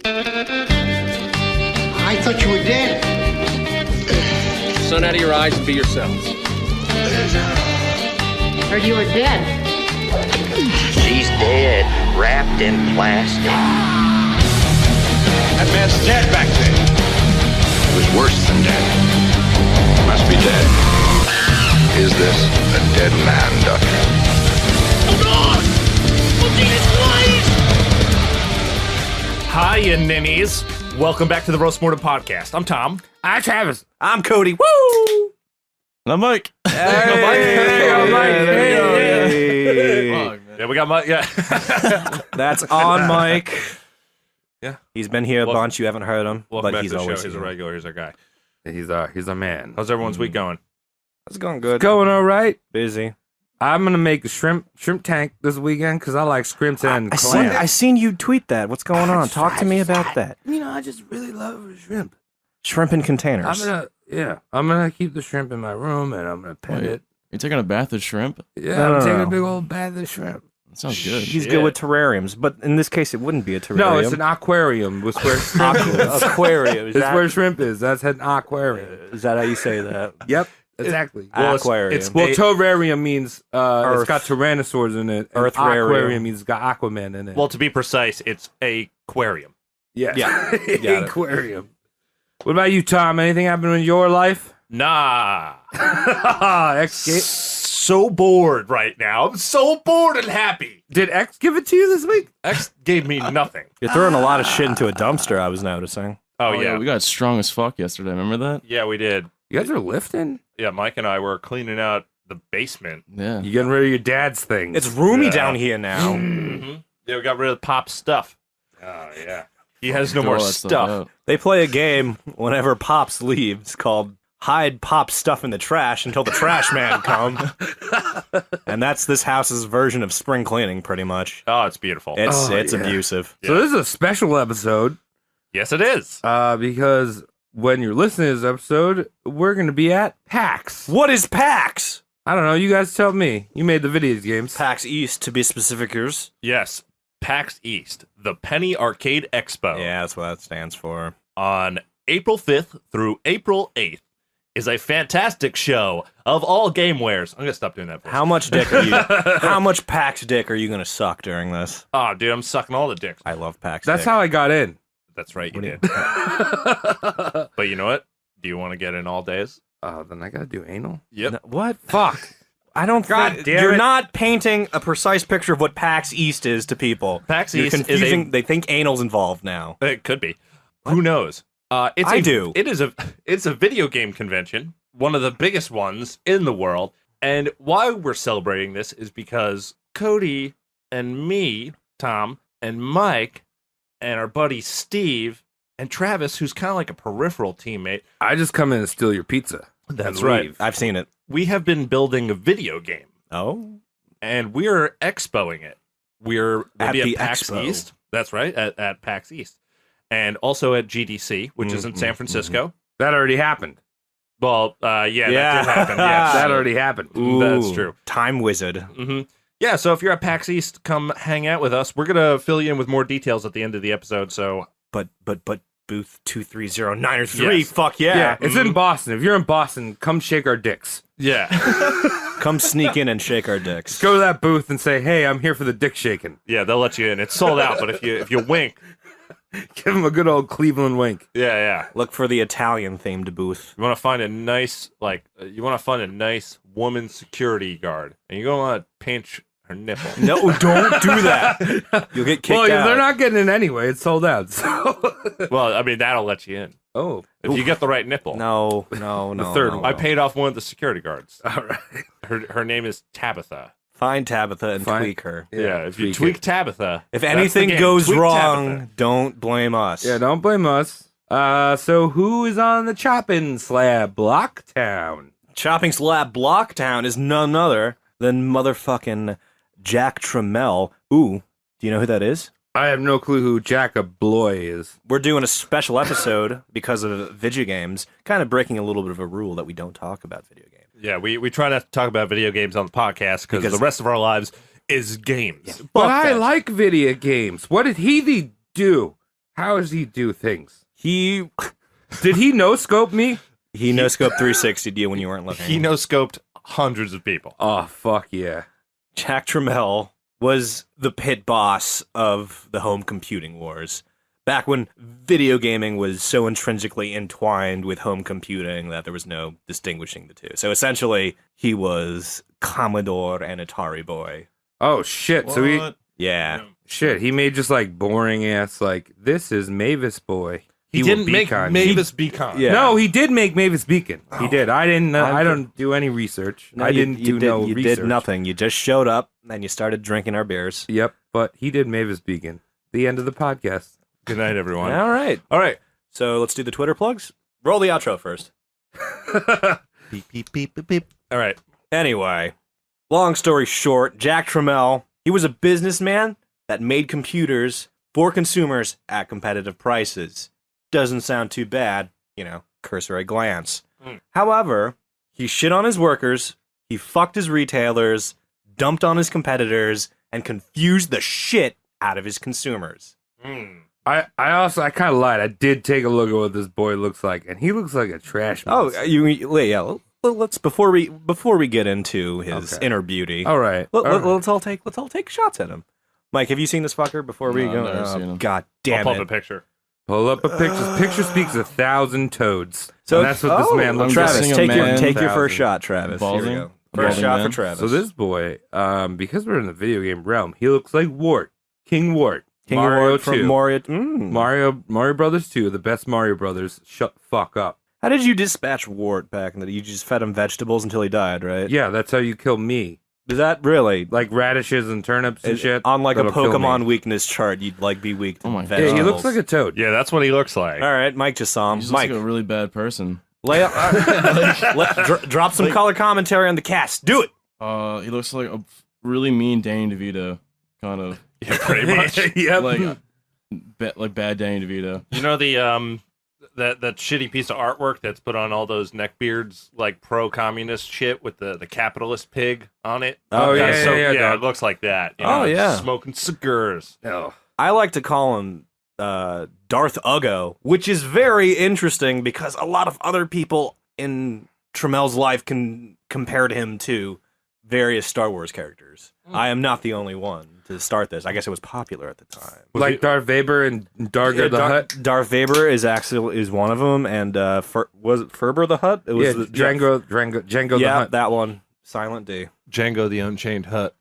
I thought you were dead. Sun out of your eyes and be yourselves. Heard you were dead. She's dead, wrapped in plastic. That man's dead back there. It was worse than dead. Must be dead. Is this a dead man, Doctor? Oh God! Oh Jesus Christ! Hi, you ninnies. Welcome back to the Roast Mortem Podcast. I'm Tom. I'm Travis. I'm Cody. Woo! And I'm Mike. Yeah, we got Mike. Yeah. That's on Mike. Yeah. He's been here a bunch. You haven't heard him, Welcome but back he's to the always show. He's a here. regular. He's our guy. He's a man. How's everyone's week going? It's going good. Going all right. Busy. I'm gonna make a shrimp tank this weekend because I like shrimps and clams. I seen you tweet that. What's going on? Talk to me about that. You know, I just really love shrimp. Shrimp in containers. I'm gonna keep the shrimp in my room and I'm gonna pet it. You're taking a bath of shrimp? Yeah, I'm taking a big old bath of shrimp. That sounds good. He's good with terrariums, but in this case, it wouldn't be a terrarium. No, it's an aquarium. It's where shrimp is. aquarium. It's where shrimp is. That's an aquarium. Is that how you say that? Yep, exactly. Aquarium. Terrarium means it's got tyrannosaurs in it. And Earthrarium. aquarium means it's got Aquaman in it. Well, to be precise, it's a aquarium. yes. Yeah. Got it. Aquarium. What about you, Tom? Anything happened in your life? Nah. X So bored right now. I'm so bored and happy. Did X give it to you this week? X gave me nothing. You're throwing a lot of shit into a dumpster, I was noticing. Oh, yeah. We got strong as fuck yesterday. Remember that? Yeah, we did. You guys are lifting? Yeah, Mike and I were cleaning out the basement. Yeah. You getting rid of your dad's things? It's roomy Yeah. down here now. Mm-hmm. Yeah, we got rid of Pop's stuff. Oh, yeah. He has no Throw more all that stuff stuff. out. They play a game whenever Pops leaves called Hide Pop's Stuff in the Trash Until the Trash Man Comes. And that's this house's version of spring cleaning, pretty much. Oh, it's beautiful. It's yeah. abusive. So this is a special episode Yes, it is. because when you're listening to this episode, we're going to be at PAX. What is PAX? I don't know. You guys tell me. You made the video games. PAX East, to be specificers. Yes. PAX East, the Penny Arcade Expo. Yeah, that's what that stands for. On April 5th through April 8th is a fantastic show of all game wares. I'm going to stop doing that. How much dick are you? How much PAX dick are you going to suck during this? Oh, dude, I'm sucking all the dicks. I love PAX That's dick. how I got in. That's right, you What do did. But you know what? Do you want to get in all days? Oh, then I got to do anal? Yep. No, what? Fuck. I don't God think damn you're it. not painting a precise picture of what PAX East is to people. PAX You're East is confusing. They think anal's involved now. It could be. Who knows? It's do. It's a video game convention, one of the biggest ones in the world. And why we're celebrating this is because Cody and me, Tom, and Mike, and our buddy Steve, and Travis, who's kind of like a peripheral teammate. I just come in and steal your pizza. That's and right. leave. I've seen it. We have been building a video game, Oh, and we're expoing it. We'll At be the at PAX expo. East. That's right, at PAX East. And also at GDC, which is in San Francisco. That already happened. Well, that did happen. Yes. That already happened. That's true. Time wizard. hmm Yeah, so if you're at PAX East, come hang out with us. We're gonna fill you in with more details at the end of the episode. So But booth 2309 Yes. fuck yeah. Yeah, it's in Boston. If you're in Boston, come shake our dicks. yeah, Come sneak in and shake our dicks. Go to that booth and say, "Hey, I'm here for the dick shaking." yeah, they'll let you in. It's sold out, but if you wink, Give him a good old Cleveland wink. yeah. Look for the Italian themed booth. You want to find a nice woman security guard, and you don't want to pinch her nipple. No, don't do that. You'll get kicked Well, out. they're not getting in anyway. It's sold out. So. Well, I mean that'll let you in Oh, if you get the right nipple. No. The third no, one. I no. paid off one of the security guards. all right. Her name is Tabitha. Find Tabitha and Fine. tweak her. Yeah, if you tweak tweak it. Tabitha, If that's the anything game. goes Tweak wrong, Tabitha. don't blame us. Yeah, don't blame us. So who is on the chopping slab? Blocktown. Chopping Slab Blocktown is none other than motherfucking Jack Tramiel. Ooh, do you know who that is? I have no clue who Jack Bloy is. We're doing a special episode because of video games, kind of breaking a little bit of a rule that we don't talk about video games. Yeah, we try not to talk about video games on the podcast because the rest of our lives is games. But Fuck I that. like video games. What did he do? How does he do things? He Did he no scope me? no scope 360'd you when you weren't looking. He no-scoped hundreds of people. Oh fuck yeah! Jack Tramiel was the pit boss of the home computing wars. Back when video gaming was so intrinsically entwined with home computing that there was no distinguishing the two. So essentially, he was Commodore and Atari boy. Oh shit! So he Yeah. he made just like boring ass like this is Mavis Boy. He will didn't make beacon. Mavis Beacon. Yeah. No, he did make Mavis Beacon. He did. I didn't know. I don't do any research. I didn't do no You research. did nothing. You just showed up and you started drinking our beers. Yep, but he did Mavis Beacon. The end of the podcast. Good night, everyone. All right. All right. So let's do the Twitter plugs. Roll the outro first. Beep, beep, beep, beep, beep. All right. Anyway, long story short, Jack Tramiel, he was a businessman that made computers for consumers at competitive prices. Doesn't sound too bad, cursory glance. However, he shit on his workers, he fucked his retailers, dumped on his competitors, and confused the shit out of his consumers. I kind of lied. I did take a look at what this boy looks like, and he looks like a trash Oh, monster. let's before we get into his Okay. inner beauty. All right. Let's all take shots at him. Mike, have you seen this fucker before we No, go? I've never seen him. God I'll damn pull up it! a picture. Pull up a picture. Picture speaks 1,000 toads. So And that's what this man looks Travis, guessing a take your man- take your first 1,000. shot, Travis. Here we Balding? go. A First balding shot man? for Travis. So this boy, because we're in the video game realm, he looks like Wart, King Wart, King Mario Award from 2, Mario. Mario Brothers 2, the best Mario Brothers. Shut the fuck up. How did you dispatch Wart back in the day? You just fed him vegetables until he died, right? Yeah, that's how you kill me. Is that really? Like radishes and turnips and shit. On like a that'll kill me. Pokemon weakness chart, you'd like be weak to Oh my God. vegetables. Yeah, he looks like a toad. Yeah, that's what he looks like. All right, Mike just saw him. He's just Mike, like a really bad person. lay up, drop some color commentary on the cast. Do it. He looks like a really mean Danny DeVito, kind of Yeah, pretty much. Yep. like bad Danny DeVito. You know the that shitty piece of artwork that's put on all those neckbeards, like pro-communist shit with the capitalist pig on it? Oh, yeah, it looks like that. You know, Oh, yeah. smoking cigars. Oh. I like to call him Darth Uggo, which is very interesting because a lot of other people in Tramel's life can compare him to various Star Wars characters. I am not the only one to start this. I guess it was popular at the time. Like Darth Vader and Darger the Hutt. Darth Vader is one of them, and was it Ferber the Hutt? It was Yeah, the, Django the yeah, Hutt. that one. Silent D. Django the Unchained Hut.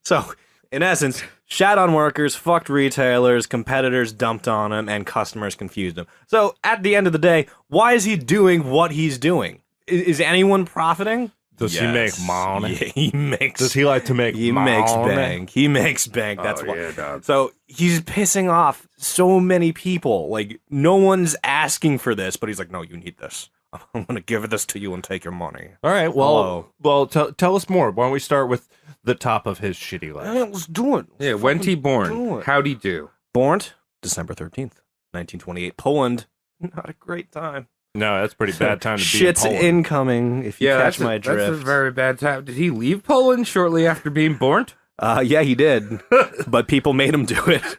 So, in essence, shat on workers, fucked retailers, competitors dumped on him, and customers confused him. So, at the end of the day, why is he doing what he's doing? Is anyone profiting? Does he make money? Yeah, he makes. Does he like to make He money? makes bank. He makes bank. That's Oh, why. yeah, dog. So he's pissing off so many people. Like no one's asking for this, but he's like, "No, you need this. I'm gonna give this to you and take your money." All right. Well, tell us more. Why don't we start with the top of his shitty life? Let's do it. Yeah, when's he do born? it. How'd he do? Born December 13th, 1928, Poland. Not a great time. No, that's a pretty bad time to be in Shit's Poland. incoming. If you catch my drift. That's a very bad time. Did he leave Poland shortly after being born? Yeah, he did, but people made him do it.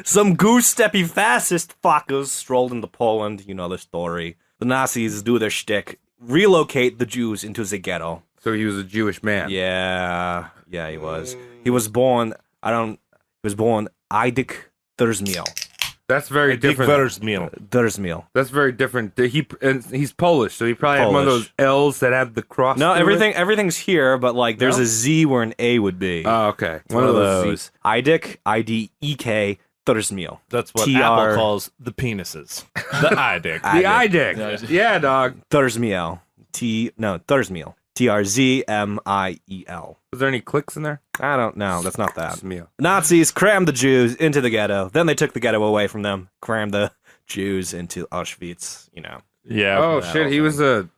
Some goose-steppy fascist fuckers strolled into Poland. You know the story. The Nazis do their shtick, relocate the Jews into the ghetto. So he was a Jewish man. Yeah, he was. He was born. He was born Idich Tramiel. That's very Big different. Vetter's meal. Tramiel. That's very different. He's Polish, so he probably had one of Polish. those L's that have the cross. No, through it. everything's here, but like there's No? a Z where an A would be. Oh, okay. One of those. Idich, Idek, Tramiel. That's what TR. Apple calls the penises. The eye dick. The eye dick. Yeah. Yeah, dog. Tramiel. Tramiel. Trzmiel. Was there any clicks in there? I don't know. That's not that. Smeel. Nazis crammed the Jews into the ghetto. Then they took the ghetto away from them, crammed the Jews into Auschwitz. You know, Yeah. Oh that shit, whole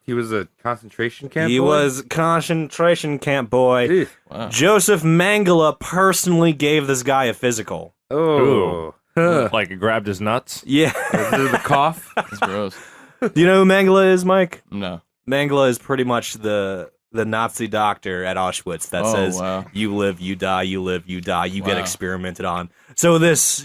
he was a concentration camp. he boy? was concentration camp boy. Eesh. Wow. Joseph Mengele personally gave this guy a physical. Oh. Like it grabbed his nuts. Yeah. The cough. That's gross. Do you know who Mengele is, Mike? No. Mengele is pretty much the Nazi doctor at Auschwitz that Oh, says wow. you live, you die, you live, you die, you get Wow. experimented on. So this,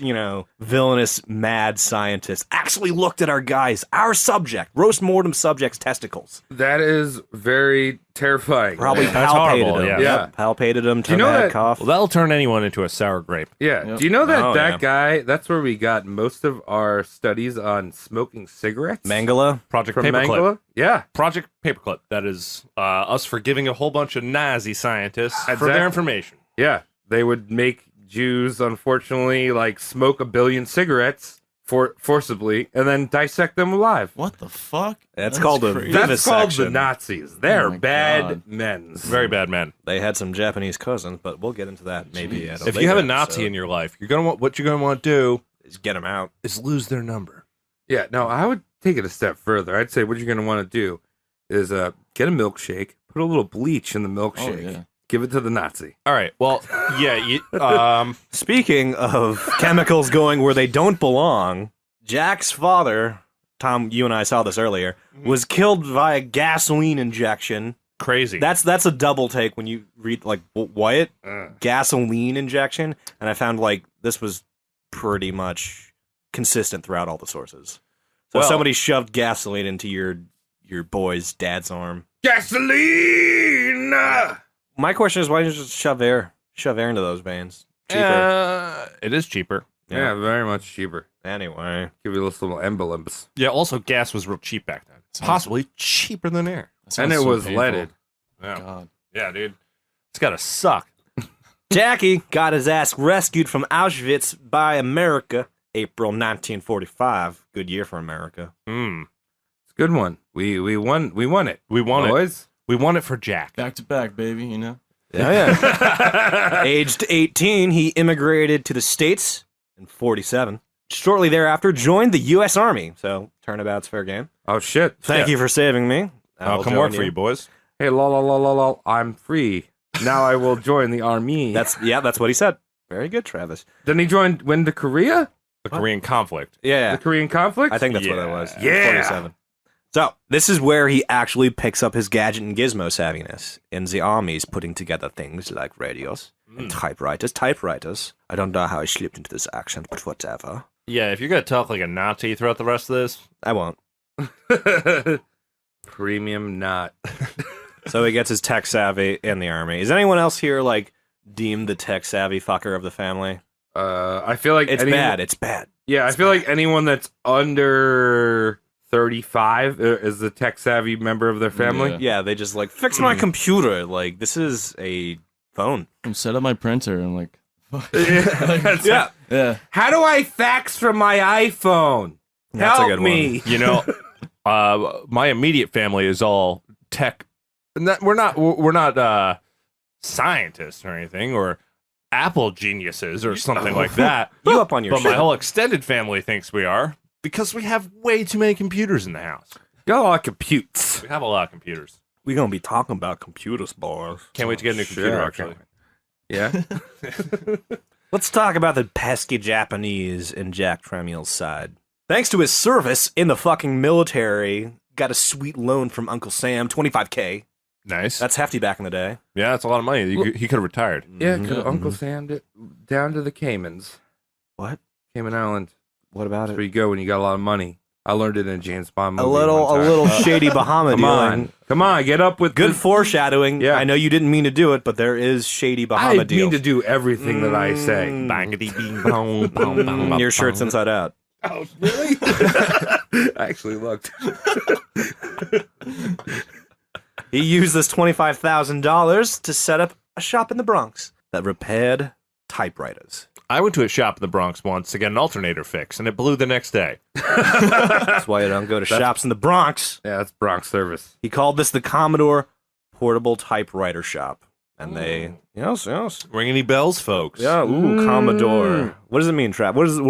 villainous mad scientist actually looked at our subject, roast mortem subject's testicles. That is very terrifying. Probably That's palpated horrible, him. yeah. Yep, palpated him, you know bad that- cough. Well, that'll turn anyone into a sour grape. Yeah. Yep. Do you know that Oh, yeah. guy, that's where we got most of our studies on smoking cigarettes? Mangala? Project From Paperclip. Mangala? Yeah. Project Paperclip. That is us forgiving a whole bunch of Nazi scientists for Exactly. their information. Yeah. They would make Jews, unfortunately, smoke 1 billion cigarettes forcibly and then dissect them alive. What the fuck? That's called a crazy. That's called the Vivisection. Nazis. They're Oh my bad God. men. Very bad men. They had some Japanese cousins, but we'll get into that maybe at a If you have a later Nazi episode. in your life, what you're gonna want to do Is get them out. is lose their number. Yeah, no, I would take it a step further. I'd say what you're going to want to do is get a milkshake, put a little bleach in the milkshake, yeah. give it to the Nazi. All right. Well, yeah. Speaking of chemicals going where they don't belong, Jack's father, Tom, you and I saw this earlier, was killed via gasoline injection. Crazy. That's a double take when you read what? Gasoline injection, and I found this was pretty much consistent throughout all the sources. So Well- somebody shoved gasoline into your boy's dad's arm. Gasoline! My question is, why didn't you just shove air into those veins? Cheaper. It is cheaper. Yeah, very much cheaper. Anyway, Give you little emblems. Yeah. Also, gas was real cheap back then. Possibly cheaper than air. That And sounds it so was painful. leaded. Yeah. God. Yeah, dude. It's gotta suck. Jackie got his ass rescued from Auschwitz by America, April 1945. Good year for America. It's a good one. We won it. We won it. Boys. We won it for Jack. Back to back, baby. You know. Yeah. Aged 18, he immigrated to the States in 47. Shortly thereafter, joined the U.S. Army. So, turnabout's fair game. Oh, shit. Thank you for saving me. I'll come work for you, boys. Hey, lol, I'm free. Now I will join the army. That's what he said. Very good, Travis. Then he went to Korea? The Korean conflict. Yeah. The Korean conflict? I think that's what it was. Yeah. 47. So, this is where he actually picks up his gadget and gizmo savviness. In the armies, putting together things like radios and typewriters. I don't know how I slipped into this accent, but whatever. Yeah, if you're gonna talk like a Nazi throughout the rest of this, I won't. Premium not. So he gets his tech savvy in the army. Is anyone else here deemed the tech savvy fucker of the family? I feel like It's bad. It's bad. Yeah, I feel like anyone that's under 35 is a tech savvy member of their family. Yeah. Yeah, they just fix my computer. This is a phone. Set up my printer and like. Yeah. Yeah. How do I fax from my iPhone? That's a Help good me. you know, my immediate family is all tech. We're not scientists or anything, or Apple geniuses or something like that. You up on your But shit. my whole extended family thinks we are because we have way too many computers in the house. Got a lot of computes. We have a lot of computers. We're going to be talking about computers, boys. Can't wait to get a new computer, actually. Yeah. Let's talk about the pesky Japanese in Jack Tramiel's side. Thanks to his service in the fucking military, got a sweet loan from Uncle Sam, $25K. Nice. That's hefty back in the day. Yeah, that's a lot of money. He could have retired. Yeah, Uncle Sam did down to the Caymans. What? Cayman Island. What about That's where it? you go when you got a lot of money. I learned it in a James Bond movie. A one time. little shady Bahama Come dealing. on. Come on, get up with Good the- foreshadowing. Yeah. I know you didn't mean to do it, but there is shady Bahama I deal. mean to do everything that I say. Bangity bing bong bong bong. Your shirt's inside out. Oh, really? I actually looked. He used this $25,000 to set up a shop in the Bronx that repaired typewriters. I went to a shop in the Bronx once to get an alternator fix, and it blew the next day. That's why you don't go to shops in the Bronx. Yeah, that's Bronx service. He called this the Commodore Portable Typewriter Shop. And they, yes. Ring any bells, folks? Yeah, Commodore. What does it mean, Trap? What does the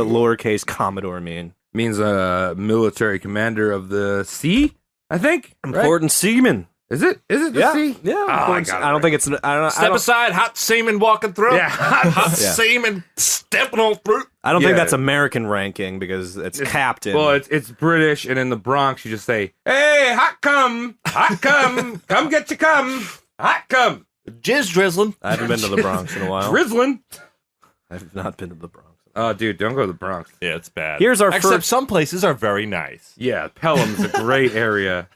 lowercase Commodore mean? Means a military commander of the sea, I think. right? Important seaman. Is it? Is it the Yeah, sea? yeah. Oh, important got it I don't right. think it's. I Step don't, aside, hot seaman walking through. Yeah. hot Yeah. seaman stepping on through. I don't think Yeah. that's American ranking because it's captain. Well, it's British, and in the Bronx, you just say, "Hey, hot come, come get your cum, hot come, Jizz drizzling. I haven't been to the Bronx in a while. drizzling." I've not been to the Bronx. Oh, dude, don't go to the Bronx. Yeah, it's bad. Here's our Except first. some places are very nice. Yeah, Pelham's a great area.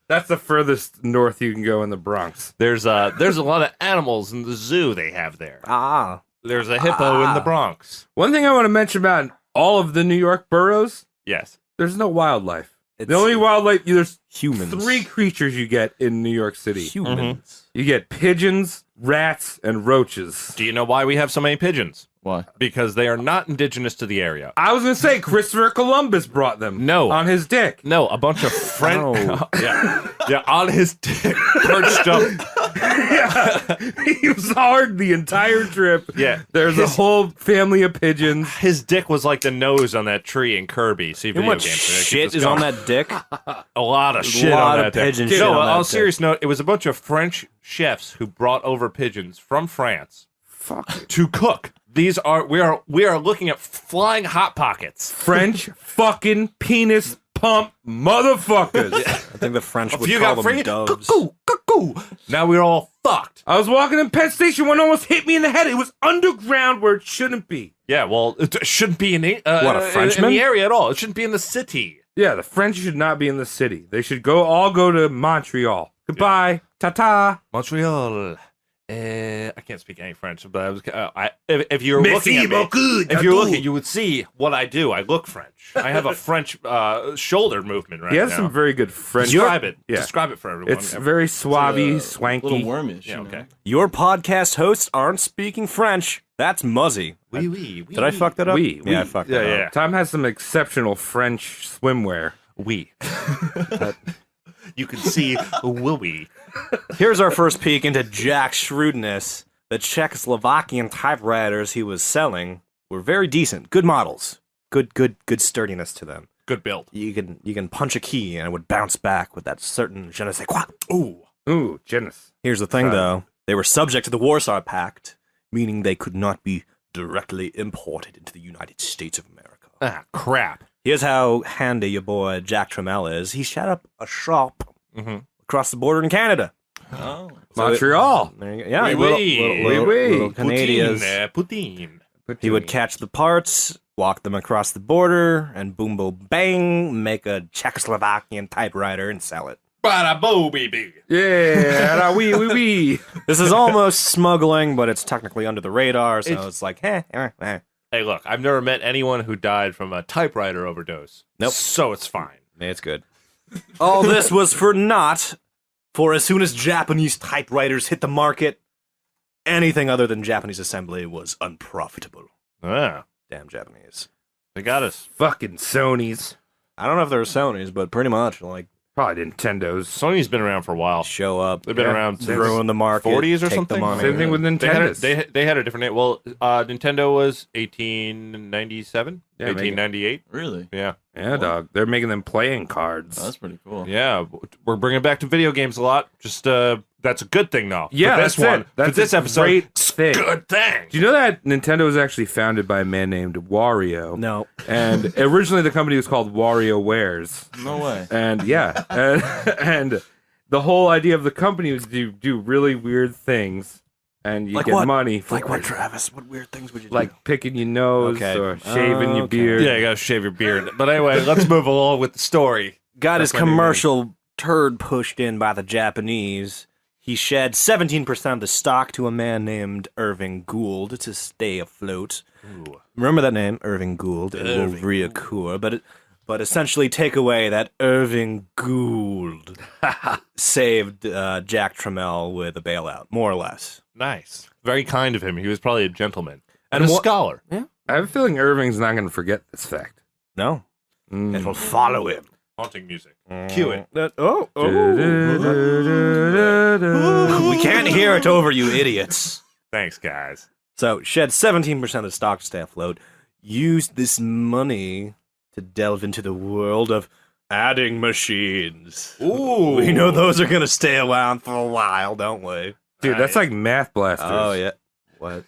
That's the furthest north you can go in the Bronx. There's a lot of animals in the zoo they have there. Ah. There's a hippo in the Bronx. One thing I want to mention about all of the New York boroughs, Yes. there's no wildlife. It's The only wildlife, there's humans. 3 creatures you get in New York City. Humans. You get pigeons, rats, and roaches. Do you know why we have so many pigeons? Why? Because they are not indigenous to the area. I was going to say Christopher Columbus brought them. No. On his dick. No, a bunch of French. Oh. yeah, on his dick, perched up. Yeah. He was hard the entire trip. Yeah. There's a whole family of pigeons. His dick was like the nose on that tree in Kirby. See You know video what games. shit is on that dick? A lot of shit lot on of that dick. pigeon No, shit on on that a serious note, it was a bunch of French chefs who brought over pigeons from France to cook. We are looking at flying hot pockets. French fucking penis pump motherfuckers. I think the French would You call got them free doves. cuckoo, cuckoo. Now we're all fucked. I was walking in Penn Station when it almost hit me in the head. It was underground where it shouldn't be. Yeah, well, it shouldn't be in the What, a in Frenchman? the area at all. It shouldn't be in the city. Yeah, the French should not be in the city. They should all go to Montreal. Goodbye. Ta-ta. Montreal. I can't speak any French, but I was. If you're Merci looking at me, beaucoup, if you're tattoo. looking, you would see what I do. I look French. I have a French shoulder movement right He has now. some very good French. Describe it. Yeah. Describe it for everyone. It's very suave, swanky. Little wormish. Yeah, you know? okay. Your podcast hosts aren't speaking French. That's Muzzy. Oui, oui, oui, Did I fuck that up? Oui, Yeah, I oui. fucked Yeah, that yeah. up. Tom has some exceptional French swimwear. Oui. You can see oui. Here's our first peek into Jack's shrewdness. The Czechoslovakian typewriters he was selling were very decent, good models, good sturdiness to them. Good build. You can punch a key and it would bounce back with that certain je ne sais quoi. Ooh, Janice. Here's the thing, though. They were subject to the Warsaw Pact, meaning they could not be directly imported into the United States of America. Ah, crap. Here's how handy your boy Jack Tramiel is. He set up a shop across the border in Canada. Oh. Montreal. There you go. Yeah, Oui, little, oui. little, Oui, oui. little Canadians. Poutine. He would catch the parts, walk them across the border, and boom, boom, bang, make a Czechoslovakian typewriter and sell it. Bada boo, baby. Yeah, oui. This is almost smuggling, but it's technically under the radar, so it's like, eh. Hey, look, I've never met anyone who died from a typewriter overdose. Nope. So it's fine. It's good. All this was for naught, for as soon as Japanese typewriters hit the market, anything other than Japanese assembly was unprofitable. Ah, Damn Japanese. they got us. Fucking Sony's. I don't know if they're Sony's, but pretty much, like, Probably Nintendo's. Sony's been around for a while. show up, They've been around since ruin the market, 40s or take something? the money. Same thing with They had, Nintendo. they had a different name. Well, Nintendo was 1897, Yeah, 1898. Really? Yeah. Yeah, dog. They're making them playing cards. Oh, that's pretty cool. Yeah. We're bringing back to video games a lot. Just, that's a good thing, though. Yeah, for this that's one. it. That's for this a episode, great it's a thing. good thing. Do you know that Nintendo was actually founded by a man named Wario? No. And originally the company was called WarioWares. No way. And yeah, and the whole idea of the company was to do really weird things, and you Like get what? money for Like what, it. Travis? What weird things would you do? Like picking your nose Okay. or shaving your Okay. beard. Yeah, you gotta shave your beard. But anyway, let's move along with the story. Got his That's my new commercial turd pushed in by the Japanese. He shed 17% of the stock to a man named Irving Gould to stay afloat. Remember that name, Irving Gould. It will reoccur, but essentially take away that Irving Gould saved Jack Tramiel with a bailout, more or less. Nice. Very kind of him. He was probably a gentleman. And And a what- scholar. I have a feeling Irving's not going to forget this fact. No, Mm. it will follow him. Haunting music. Cue it. We can't hear it over, you idiots. Thanks, guys. So, shed 17% of the stock to stay afloat. Used this money to delve into the world of adding machines. Ooh. We know those are going to stay around for a while, don't we? Dude, that's like math blasters. Oh, yeah. What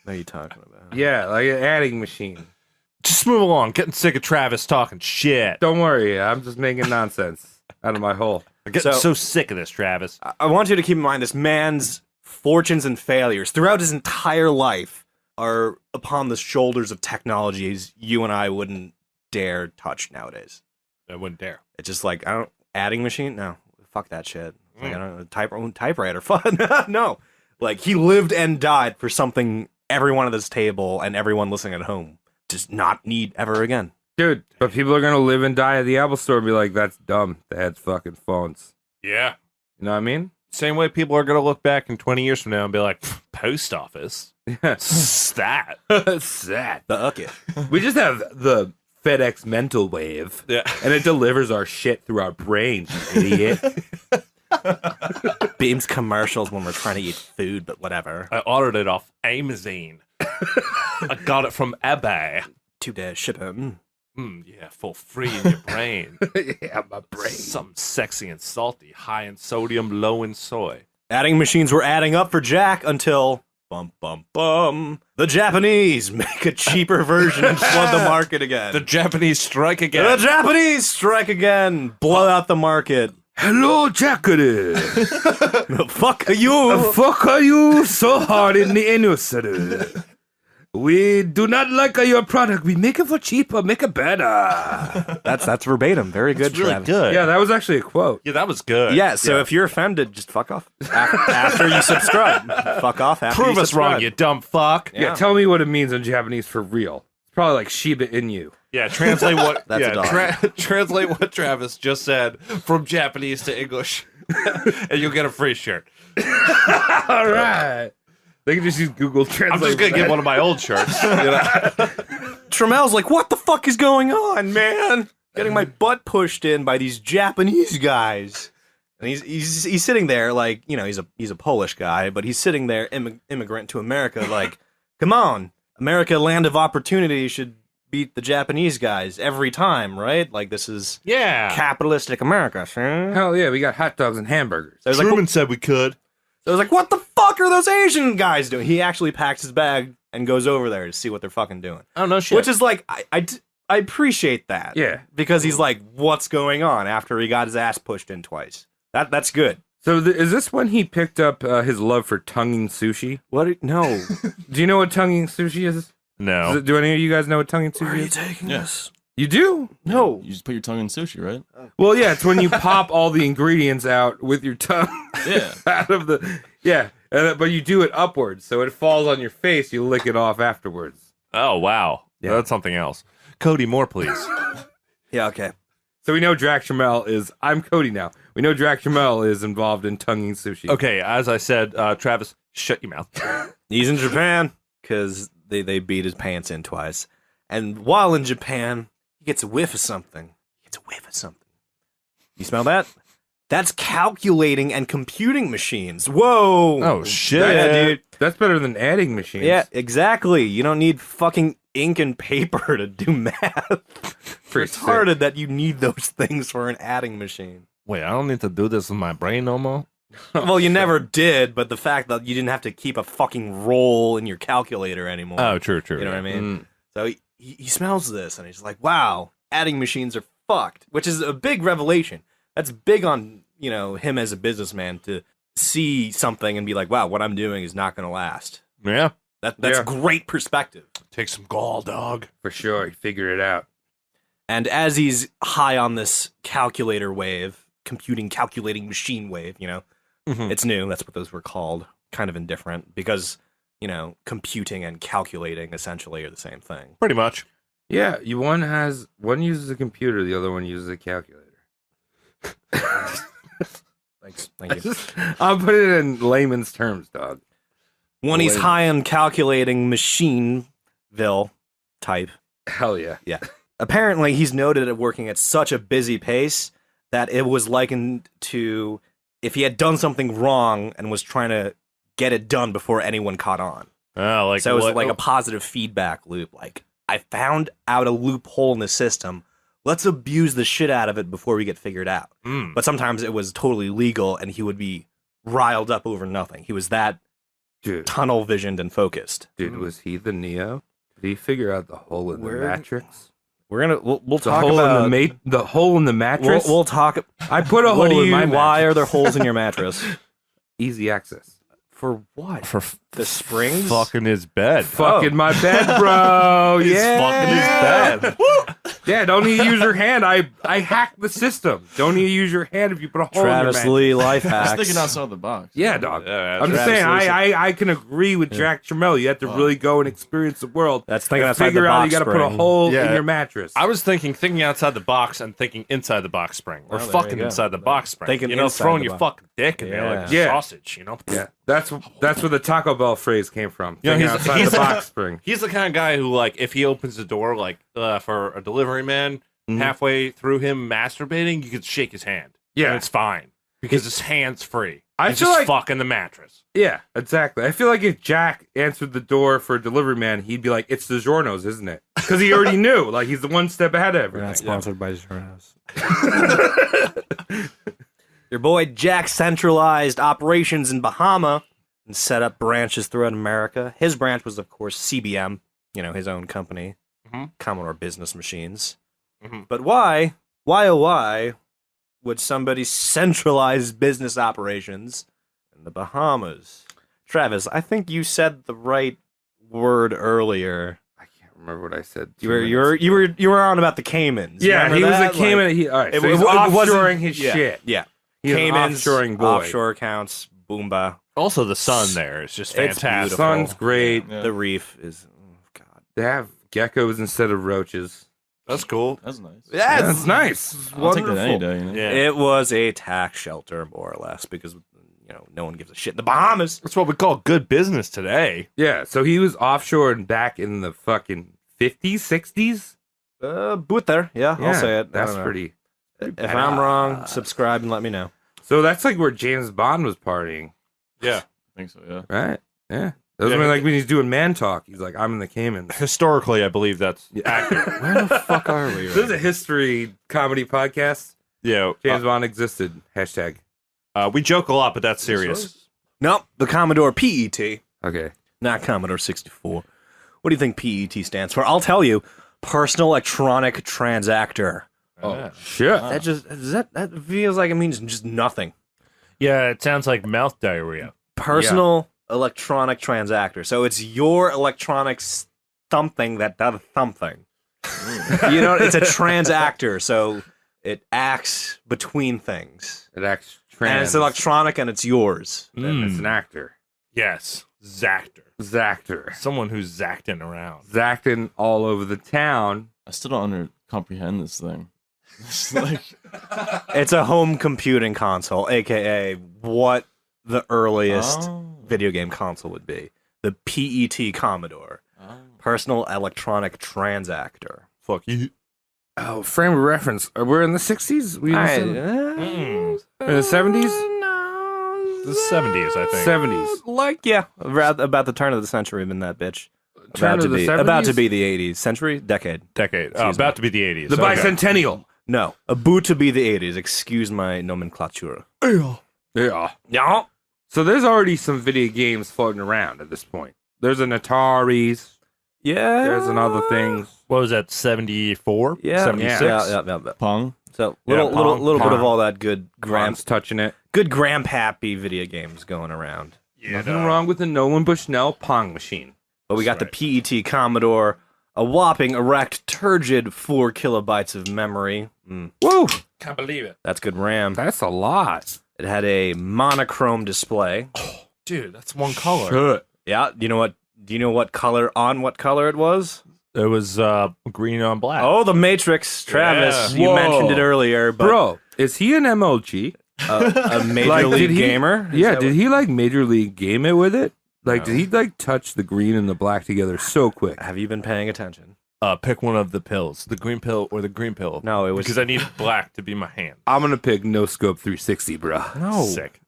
are you talking about? Yeah, like an adding machine. Just move along. Getting sick of Travis talking shit. Don't worry, I'm just making nonsense out of my hole. I'm getting So- so sick of this, Travis. I want you to keep in mind this man's fortunes and failures throughout his entire life are upon the shoulders of technologies you and I wouldn't dare touch nowadays. I wouldn't dare. It's just like, adding machine? No. Fuck that shit. Like, I don't know, typewriter. Fuck. No. Like, he lived and died for something everyone at this table and everyone listening at home does not need ever again. Dude, but people are going to live and die at the Apple Store and be like, that's dumb. They had fucking phones. Yeah. You know what I mean? Same way people are going to look back in 20 years from now and be like, post office? Stat. Sad. Fuck it. We just have the FedEx mental wave. Yeah. And it delivers our shit through our brains, you idiot. Beams commercials when we're trying to eat food, but whatever. I ordered it off Amazon. I got it from eBay. 2-day shipping. Yeah, for free in your brain. Yeah, my brain. Something sexy and salty, high in sodium, low in soy. Adding machines were adding up for Jack until bum bum bum. The Japanese make a cheaper version and flood the market again. The Japanese strike The again. Japanese strike again. Blow out the market. Hello, Jackery. The fuck are you? Fuck are you so hard in the anus? We do not like your product. We make it for cheaper, make it better. That's verbatim. Very good, It's really Travis. good. Yeah, that was actually a quote. Yeah, that was good. Yeah, so if you're offended, just fuck off. After you subscribe. Fuck off after Prove you us wrong, subscribe. you dumb fuck. Yeah. Yeah, tell me what it means in Japanese for real. It's probably like Shiba Inu. Yeah, translate what That's a dog. translate what Travis just said from Japanese to English, and you'll get a free shirt. All right. They can just use Google Translate. I'm just gonna get one of my old shirts. You know? Tramel's like, what the fuck is going on, man? Getting my butt pushed in by these Japanese guys. And he's sitting there like, you know, he's a Polish guy, but he's sitting there, immigrant to America, like, come on, America, land of opportunity, should beat the Japanese guys every time, right? Like, this is Yeah. capitalistic America. Sure. Hell yeah, we got hot dogs and hamburgers. So I was like, Truman said we could. So I was like, what the fuck are those Asian guys doing? He actually packs his bag and goes over there to see what they're fucking doing. Oh no shit. Which is like, I appreciate that. Yeah. Because he's like, what's going on after he got his ass pushed in twice? That's good. So is this when he picked up his love for tonguing sushi? What? No. Do you know what tonguing sushi is? no. Do any of you guys know what tonguing sushi is? taking Yes. You do? No. You just put your tongue in sushi, right? Well, yeah, it's when you pop all the ingredients out with your tongue Yeah. out of the... Yeah, but you do it upwards, so it falls on your face, you lick it off afterwards. Oh wow. Yeah. That's something else. Cody, more please. Yeah, okay. So we know Drac Tramiel is... I'm Cody now. We know Drac Tramiel is involved in tonguing sushi. Okay, as I said, Travis, shut your mouth. He's in Japan because they beat his pants in twice. And while in Japan, he gets a whiff of something. You smell that? That's calculating and computing machines. Whoa. Oh shit. Yeah, dude. That's better than adding machines. Yeah, exactly. You don't need fucking ink and paper to do math. Pretty It's retarded that you need those things for an adding machine. Wait, I don't need to do this with my brain no more. Well, you never did, but the fact that you didn't have to keep a fucking roll in your calculator anymore. Oh, true. You know what I mean? Mm. So he smells this and he's like, wow, adding machines are fucked, which is a big revelation. That's big on, you know, him as a businessman to see something and be like, wow, what I'm doing is not going to last. Yeah. That's Yeah. great perspective. Take some gall, dog. For sure, he figured it out. And as he's high on this calculator wave, calculating machine wave, you know, it's new. That's what those were called. Kind of indifferent because, you know, computing and calculating essentially are the same thing. Pretty much. Yeah, one uses a computer, the other one uses a calculator. Thanks. Thank you. I'll put it in layman's terms, dog. When he's high on calculating machineville type. Hell yeah. Yeah. Apparently, he's noted at working at such a busy pace that it was likened to if he had done something wrong and was trying to get it done before anyone caught on. Oh, like So it was what? like a positive feedback loop. Like, I found out a loophole in the system. Let's abuse the shit out of it before we get figured out. Mm. But sometimes it was totally legal and he would be riled up over nothing. He was that Dude, tunnel visioned and focused. was he the Neo? Did he figure out the hole in the Where- matrix? We'll The talk hole about in the hole in the mattress? We'll talk. I put a What hole do in you? my Why mattress. are there holes in your mattress? Easy access. For what? For The springs? fucking his bed. Fucking my bed, bro. He's yeah. fucking his bed. Yeah, don't need to use your hand. I hacked the system. Don't need to use your hand if you put a hole Travis in your Lee life Just hacks. thinking outside the box. Yeah, dog. Yeah, I'm just Travis saying, Lee I can agree with Jack Tramiel. You have to really go and experience the world. That's thinking and outside figure the out box you got to put a spring. hole Yeah. in your mattress. I was thinking outside the box and thinking inside the box spring. Or Oh, there fucking you go. inside the box spring. Thinking you know, inside throwing the your box. fucking dick in there like a Yeah. sausage, you know? Yeah, that's where the Taco Bell phrase came from. You know, Thinking he's- outside he's- the box spring. He's the kind of guy who, like, if he opens the door, like, for a delivery man, halfway through him masturbating, you could shake his hand. Yeah. And it's fine. Because his hand's free. I He's feel just like- fucking the mattress. Yeah, exactly. I feel like if Jack answered the door for a delivery man, he'd be like, "It's the Giornos, isn't it?" Because he already knew. Like he's the one step ahead of We're everything. not sponsored by Giornos. Your boy Jack centralized operations in Bahama and set up branches throughout America. His branch was, of course, CBM, his own company, Commodore Business Machines. But why, oh why, would somebody centralize business operations in the Bahamas? Travis, I think you said the right word earlier. I can't remember what I said. You were on about the Caymans. Yeah, Remember he was that? a Cayman. All right, so he's wasn't- offshoring his yeah, shit. Yeah. He's an Caymans, offshoring boy. offshore accounts, Boomba. Also, the sun there is just It's fantastic. beautiful. Sun's great. Yeah. The reef is, God. They have geckos instead of roaches. That's cool. That's nice. Yeah, that's nice. I'll take that any day. Yeah. It was a tax shelter, more or less, because no one gives a shit in the Bahamas. That's what we call good business today. Yeah, so he was offshore and back in the fucking 50s, 60s. Boot there, yeah, I'll say it. I That's don't know. pretty. If I'm wrong, subscribe and let me know. So that's like where James Bond was partying, Yeah. I think so, yeah. right? Yeah. That was Yeah, when, like when he's doing man talk. He's like, "I'm in the Caymans." Historically, I believe that's accurate. Where the fuck are we? This is a history comedy podcast. Yeah. James Bond existed. Hashtag. We joke a lot, but that's serious. Nope, the Commodore PET, Okay. not Commodore 64. What do you think PET stands for? I'll tell you. Personal Electronic Transactor. Oh, Shit. That feels like it means just nothing. yeah, it sounds like mouth diarrhea. Personal Electronic Transactor. So it's your electronics something that does something. It's a transactor, so it acts between things. It acts And trans. it's electronic and it's yours. And it's an actor. Yes. Zactor. Zactor. Someone who's zacting around. Zacting all over the town. I still don't comprehend this thing. It's like, It's a home computing console, aka what the earliest video game console would be. The PET Commodore. Personal Electronic Transactor. Fuck you. Oh, frame of reference. We're in the 60s? We in the in the 70s? The 70s, I think. 70s. About the turn of the century, in that bitch. Turn of the 70s? About to be the 80s. Century? Decade. Decade. Excuse About to be the 80s. The Okay. bicentennial. No. About to be the 80s. Excuse my nomenclature. Yeah. Yeah. So there's already some video games floating around at this point. There's an Atari's. Yeah. There's another things. What was that, 74? Yeah. 76? Yeah. Pong. So Yeah, little bit Pong. of all that good Graham's touching it. grandpappy video games going around. Nothing wrong with the Nolan Bushnell Pong machine. But we got the PET Commodore, a whopping erect turgid 4 kilobytes of memory. Whoa, Can't believe it. That's good RAM. that's a lot. It had a monochrome display. Dude, that's one color. Shit. Yeah, do you know what color it was? It was green on black. Oh, the Matrix, Travis. Yeah. You Whoa. mentioned it earlier, but Bro, is he an MLG? a major Like, league did he- gamer. Is Yeah, that did he like Major League game it with it? Like, No. did he like touch the green and the black together so quick? what- Have you been paying attention? Pick one of the pills. The green pill or the green pill. No, it was Because I need black to be my hand. I'm gonna pick No Scope 360, bro. no. Sick.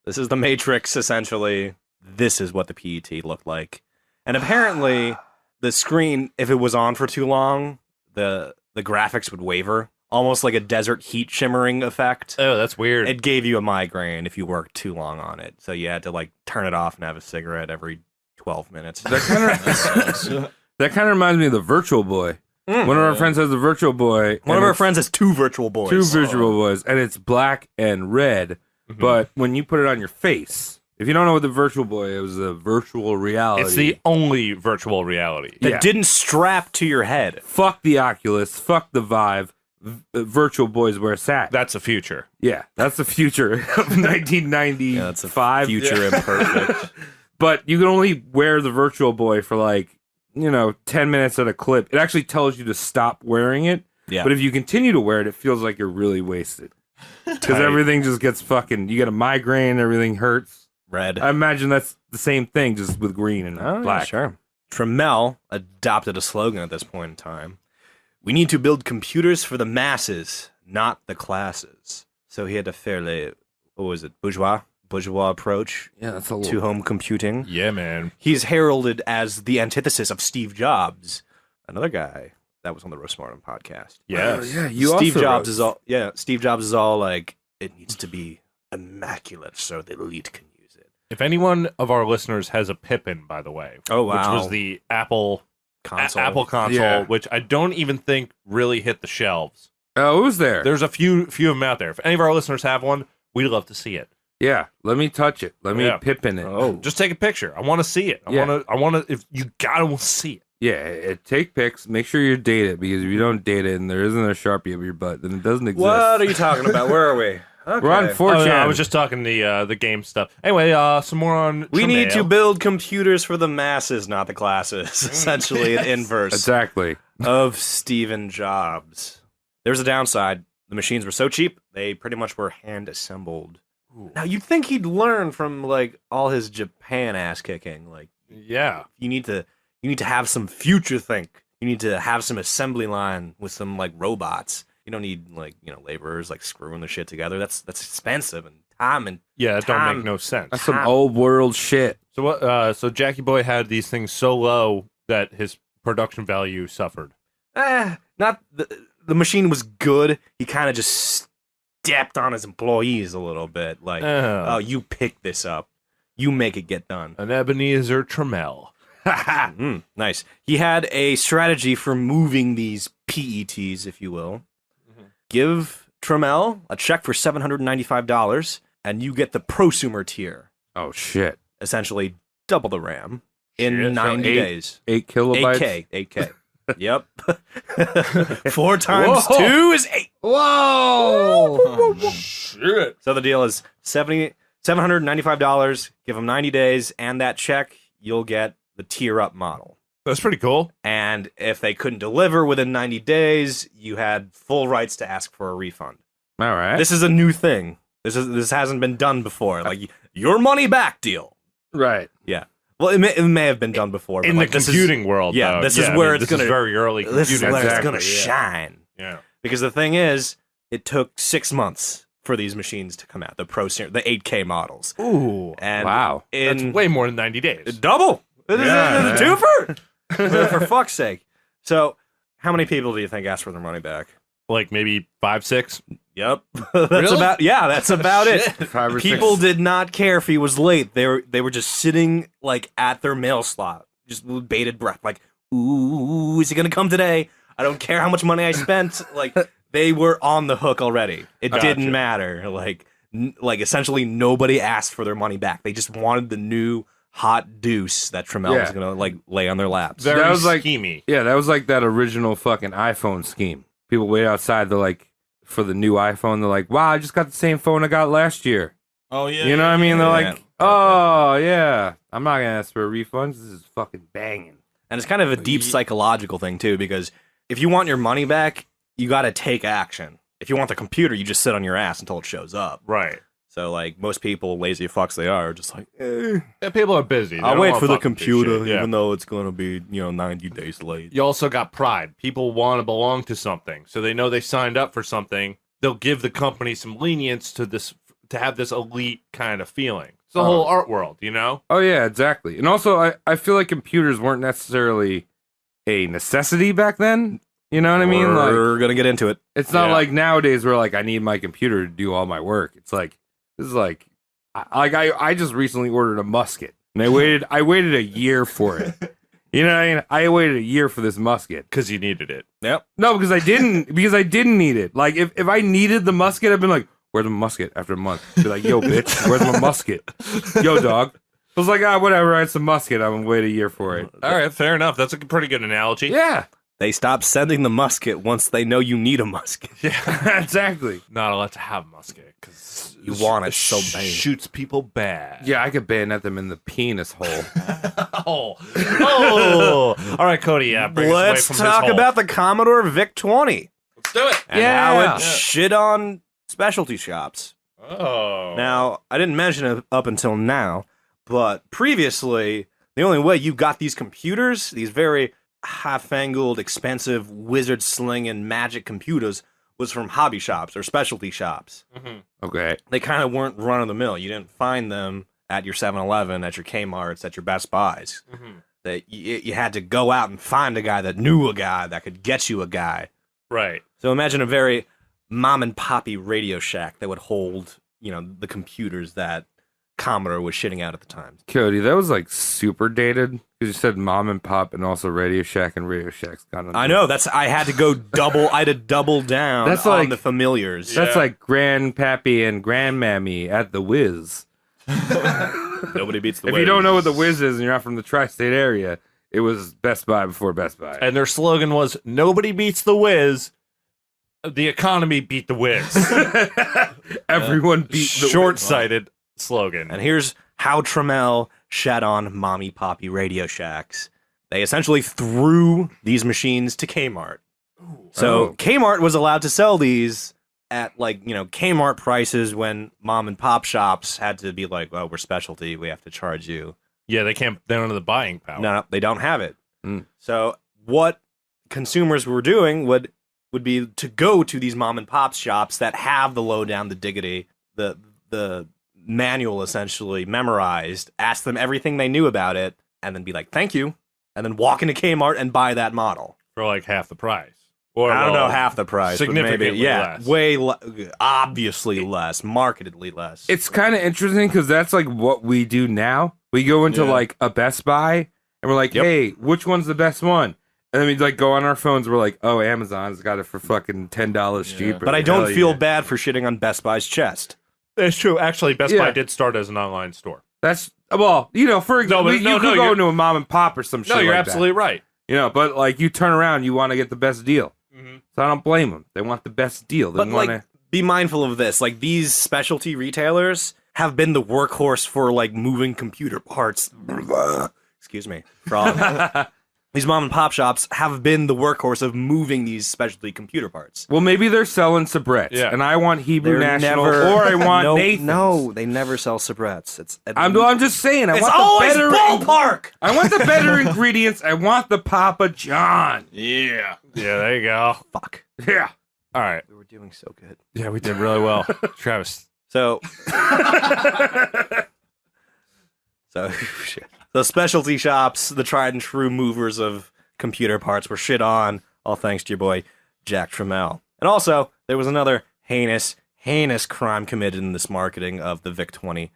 This is the Matrix. Essentially, this is what the PET looked like, and apparently, the screen, if it was on for too long, the graphics would waver, almost like a desert heat shimmering effect. Oh, that's weird. It gave you a migraine if you worked too long on it, so you had to like turn it off and have a cigarette every 12 minutes. That kind of reminds me of the Virtual Boy. One of our friends has a Virtual Boy. One of our friends has 2 Virtual Boys. two Virtual Boys, and it's black and red. But when you put it on your face, If you don't know what the Virtual Boy is, it was a virtual reality. It's the only virtual reality. That Yeah. didn't strap to your head. Fuck the Oculus, fuck the Vive. Virtual Boys where it's at. That's the future. Yeah, that's the future of 1995. Yeah, that's a future imperfect. But you can only wear the Virtual Boy for 10 minutes at a clip. It actually tells you to stop wearing it. Yeah. But if you continue to wear it, it feels like you're really wasted. Because everything just gets fucking, you get a migraine, everything hurts. Red. I imagine that's the same thing, just with green and black. Yeah, sure. Tramiel adopted a slogan at this point in time. We need to build computers for the masses, not the classes. So he had a fairly, bourgeois approach Yeah, that's a to little... home computing. Yeah, man. He's heralded as the antithesis of Steve Jobs, another guy that was on the Roastmortem podcast. Yes. yeah, you Steve also Jobs wrote- Steve Jobs is all like, it needs to be immaculate so the elite can use it. If anyone of our listeners has a Pippin, by the way, Oh, wow. which was the Apple Console. Apple console, Yeah. which I don't even think really hit the shelves. Oh, it was there. There's a few of them out there. If any of our listeners have one, we'd love to see it. Yeah, let me touch it. Let me Yeah. Pippin it. Oh. Just take a picture. I want to see it. I Yeah. want to. If you gotta see it. Yeah, take pics. Make sure you date it, because if you don't date it and there isn't a Sharpie up your butt, then it doesn't exist. What are you talking about? Where are we? Okay. We're on 4chan. Oh, no, I was just talking the game stuff. Anyway, some more on. We need to Tramiel. build computers for the masses, not the classes. Essentially, an inverse Exactly. of Stephen Jobs. There's a downside. The machines were so cheap, they pretty much were hand assembled. Now, you'd think he'd learn from all his Japan ass kicking. Yeah. You need to have some future think. You need to have some assembly line with some robots. You don't need laborers screwing the shit together. That's expensive and time and Yeah, that don't Tom. make no sense. That's some old world shit. So what? So Jackie Boy had these things so low that his production value suffered. not the machine was good. He kind of just stepped on his employees a little bit. Oh, you pick this up. You make it get done. An Ebenezer Tramiel. Nice. He had a strategy for moving these PETs, if you will. Give Tramiel a check for $795, and you get the prosumer tier. Oh shit. Essentially, double the RAM in Shit. 90 8 days. 8 kilobytes. 8K. Yep. 4 times Whoa. 2 is 8. Whoa! Shit. So the deal is $795. Give them 90 days, and that check, you'll get the tier up model. That's pretty cool. And if they couldn't deliver within 90 days, you had full rights to ask for a refund. All right. This is a new thing. This hasn't been done before. Your money back deal. right. Yeah. Well, it may have been done before. In but the computing world, yeah, though. this is where it's this gonna- is very early This is computing. where it's Exactly, going to yeah. shine. Yeah. Because the thing is, it took 6 months for these machines to come out, the 8K models. Ooh. And Wow. That's way more than 90 days. double. This is Yeah, a twofer. For fuck's sake. So, how many people do you think asked for their money back? Like maybe 5, 6. Yep. That's Really? that's about it. 5 or 6. People did not care if he was late. They were just sitting at their mail slot, just with bated breath, ooh, is he gonna come today? I don't care how much money I spent. They were on the hook already. It didn't matter. Essentially nobody asked for their money back. They just wanted the new hot deuce that Tramiel was Yeah. gonna lay on their laps. Very That was schemy. Yeah, that was that original fucking iPhone scheme. People wait outside. They're for the new iPhone. They're like, wow, I just got the same phone I got last year. Oh yeah. You know what I mean? They're Yeah. like, oh yeah, I'm not gonna ask for a refund. This is fucking banging. And it's kind of a deep psychological thing too, because if you want your money back, you got to take action. If you want the computer, you just sit on your ass until it shows up. Right. So most people, lazy fucks they are just Yeah, people are busy. They I'll don't wait wanna for the fucking do computer, shit. Yeah. even though it's gonna be 90 days late. You also got pride. People want to belong to something, so they know they signed up for something. They'll give the company some lenience to have this elite kind of feeling. It's the whole art world, you know? Oh yeah, exactly. And also, I feel like computers weren't necessarily a necessity back then. You know what I mean? We're gonna get into it. It's not Yeah. like nowadays where I need my computer to do all my work. It's this is I just recently ordered a musket and I waited a year for it. You know what I mean? I waited a year for this musket. Because you needed it. Yep. No, because I didn't need it. If I needed the musket, I've been like, where's my musket after a month? Be like, yo, bitch, where's my musket? Yo, dog. I was like, whatever, it's a musket. I'm gonna wait a year for it. All right, fair enough. That's a pretty good analogy. Yeah. They stop sending the musket once they know you need a musket. Yeah, exactly. Not allowed to have a musket because You want it so bad. Shoots people bad. Yeah, I could bayonet them in the penis hole. Oh. All right, Cody. Yeah, bring us away Let's from talk his hole. about the Commodore VIC-20 Let's do it. and how Yeah. it shit on specialty shops. Oh. Now, I didn't mention it up until now, but previously, the only way you got these computers, these very half-angled, expensive, wizard-slinging magic computers, was from hobby shops or specialty shops. Okay. They kind of weren't run-of-the-mill. You didn't find them at your 7-Eleven, at your Kmart's, at your Best Buys. That you had to go out and find a guy that knew a guy that could get you a guy. Right. So imagine a very mom-and-poppy Radio Shack that would hold, the computers that Commodore was shitting out at the time. Cody, that was like super dated because you said mom and pop and also Radio Shack, and Radio Shack's kind of. I know, I had to go double, I had to double down That's on like- the familiars. That's like Grandpappy and Grandmammy at the Wiz. Nobody beats the If you don't know what the Wiz is and you're not from the tri-state area, it was Best Buy before Best Buy. And their slogan was, nobody beats the Wiz. The economy beat the Wiz. Everyone beat the Short-sighted slogan. And here's how Tramiel shat on mommy poppy Radio Shacks. They essentially threw these machines to Kmart. So Oh. Kmart was allowed to sell these at Kmart prices when mom and pop shops had to be like, well, we're specialty, we have to charge you. Yeah, they don't have the buying power. No, they don't have it. Mm. So what consumers were doing would be to go to these mom and pop shops that have the lowdown, the diggity, the manual essentially memorized, ask them everything they knew about it, and then be like, thank you, and then walk into Kmart and buy that model. For like half the price. Or I don't know well, half the price, but significantly maybe, less. way obviously less, markedly less. It's kind of interesting because that's like what we do now. We go into like a Best Buy and we're like, Yep. hey, which one's the best one? And then we like go on our phones. We're like, oh, Amazon's got it for fucking $10 cheaper. but I don't Hell feel yeah. bad for shitting on Best Buy's chest. It's true. Actually, Best Yeah. Buy did start as an online store. That's for example, you could go into a mom and pop or some shit. No, you're like absolutely right. that. But like you turn around, you want to get the best deal. So I don't blame them. They want the best deal. They But want like, be mindful of this. Like, these specialty retailers have been the workhorse for like moving computer parts. Excuse me, frog. These mom and pop shops have been the workhorse of moving these specialty computer parts. well, maybe they're selling Sabrettes, Yeah. and I want Hebrew They're National, never- or I want no, Nathan's. No, they never sell Sabrettes. I'm just saying. I It's want always the better. ballpark. I want the better ingredients. I want the Papa John. Yeah. Yeah, there you go. Fuck. Yeah. All right. We were doing so good. Yeah, we did really well. Travis. So, shit. The specialty shops, the tried and true movers of computer parts, were shit on, all thanks to your boy Jack Tramiel. And also, there was another heinous crime committed in this marketing of the VIC-20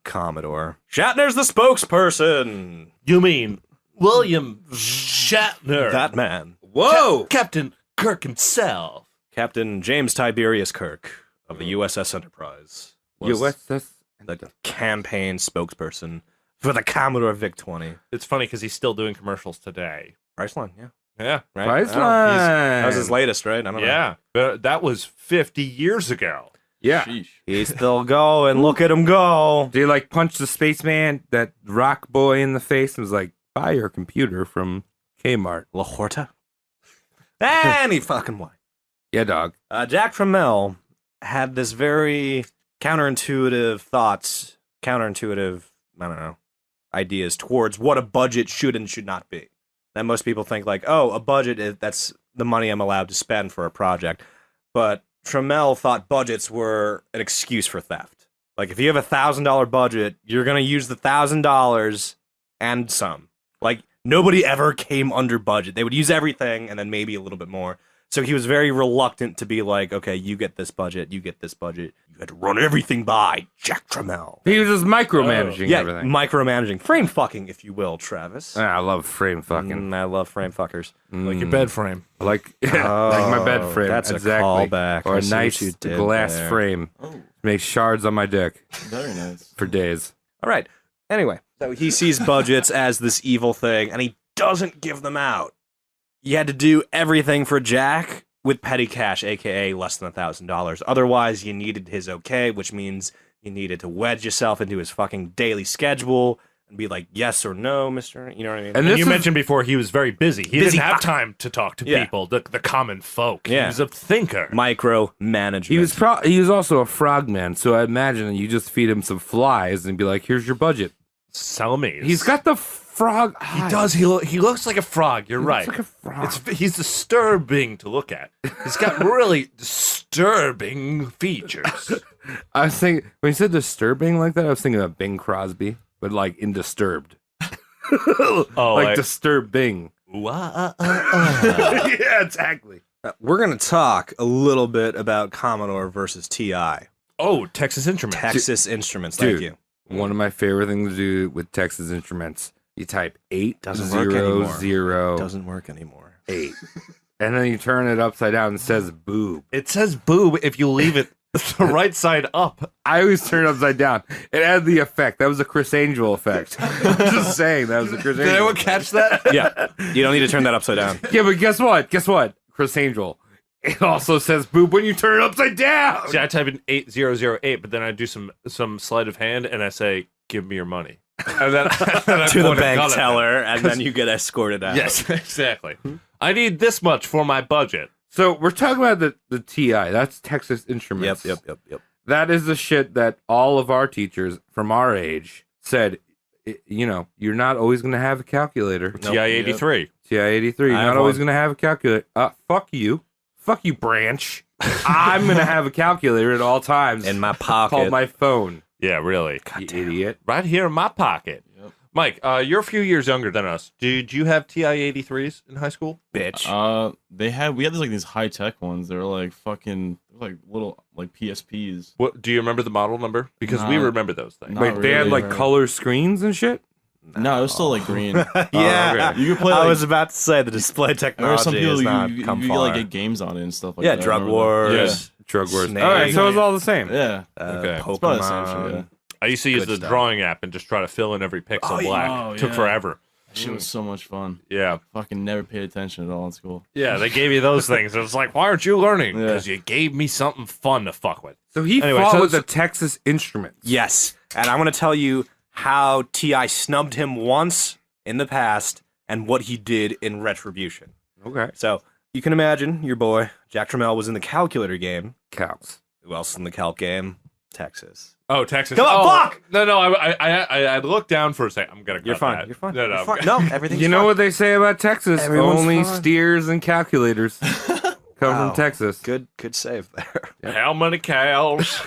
Commodore. Shatner's the spokesperson. You mean William Shatner. That man, Whoa. Captain Kirk himself. Captain James Tiberius Kirk of the USS Enterprise, was USS. the campaign spokesperson for the Commodore VIC-20. It's funny because he's still doing commercials today. Priceline, yeah. Yeah. Right? Priceline. That was his latest, right? I don't know. Yeah. But that was 50 years ago. Yeah. He's still going. Look at him go. They like punched the spaceman, that rock boy, in the face, and was like, "Buy your computer from Kmart." La Horta? Any fucking way. Yeah, dog. Jack Tramiel had this very counterintuitive, I don't know, ideas towards what a budget should and should not be. That most people think like, oh, a budget, that's the money I'm allowed to spend for a project. But Tramiel thought budgets were an excuse for theft. Like, if you have $1,000 budget, you're going to use the $1,000 and some. Like, nobody ever came under budget. They would use everything and then maybe a little bit more. So he was very reluctant to be like, okay, you get this budget, you get this budget. You had to run everything by Jack Tramiel. He was just micromanaging Yeah, everything. micromanaging. Frame fucking, if you will, Travis. I love frame fucking. I love frame fuckers. Like your bed frame. Like my bed frame. That's a exactly. callback. Or I a see what nice you did glass there. frame. Oh, Makes shards on my dick very nice. for days. All right. Anyway, so he sees budgets as this evil thing, and he doesn't give them out. You had to do everything for Jack with petty cash, aka less than $1,000. Otherwise, you needed his okay, which means you needed to wedge yourself into his fucking daily schedule and be like, yes or no, mister. You know what I mean? And this you is- mentioned before he was very busy. He Busy didn't have fuck. time to talk to Yeah. people, the common folk. Yeah. He was a thinker. Micromanagement. He was also a frogman, so I imagine that you just feed him some flies and be like, "Here's your budget." Salamis. He's got the frog. He does. He looks like a frog. You're right. like a frog. He's disturbing to look at. He's got really disturbing features. I was thinking when you said disturbing like that, I was thinking of Bing Crosby, but like in Disturbed. Oh, like disturbing. Wah, Yeah, exactly. We're going to talk a little bit about Commodore versus TI. Oh, Texas Instruments. Texas Instruments, Dude. thank you. One of my favorite things to do with Texas Instruments, you type 8 Doesn't work 0 anymore. 0 Doesn't work anymore. 8, and then you turn it upside down and it says boob. It says boob if you leave it the right side up. I always turn it upside down. It had the effect. That was a Chris Angel effect. Just saying, that was a Chris Did Angel. anyone catch that? Yeah, you don't need to turn that upside down. Yeah, but guess what? Guess what? Chris Angel. It also says boob when you turn it upside down. See, I type in 8008, but then I do some sleight of hand and I say, "Give me your money." And then, I To the point a bank gun at them. teller, and then you get escorted out. Yes, exactly. I need this much for my budget. So we're talking about the TI. That's Texas Instruments. Yep. That is the shit that all of our teachers from our age said, you're not always going to have a calculator. TI-83. TI-83, you're I not have always one. going to have a calculator. Fuck you. Fuck you, Branch. I'm going to have a calculator at all times. In my pocket. Called my phone. Yeah, really. You idiot. Right here in my pocket. Yep. Mike, you're a few years younger than us. Did you have TI-83s in high school? bitch. We had these high tech ones. They were like fucking like little like PSPs. What do you remember the model number? Because we Nah. remember those things. Not Wait, they had really, like right. color screens and shit? No, it was still like green. yeah, okay. You could play. I Like, was about to say the display or technology some people has not you come could, far. like get games on it and stuff like yeah, that. I Drug remember that. Wars, Drug Wars. Snake. All right, so it's all the same. Yeah. Okay. It's probably the same Pokemon. shit, yeah. I used to use Good the stuff. drawing app and just try to fill in every pixel black. Oh, Took yeah. forever. That shit was so much fun. Yeah. Fucking never paid attention at all in school. Yeah, they gave you those things. It was like, why aren't you learning? Yeah. Because you gave me something fun to fuck with. So he Anyway, fought so- with the Texas Instruments. Yes, and I'm going to tell you how Ti snubbed him once in the past and what he did in retribution. Okay. So you can imagine your boy Jack Tramiel was in the calculator game. Counts. Who else in the calc game? Texas. Oh, Texas. Come on, oh, fuck! No, I looked down for a second. I'm going to You're cut fine. that. You're fine. No, no. You're fine. No, everything's You know fine. what they say about Texas? Everyone's Only fine. steers and calculators come Wow. from Texas. Good save there. How many cows?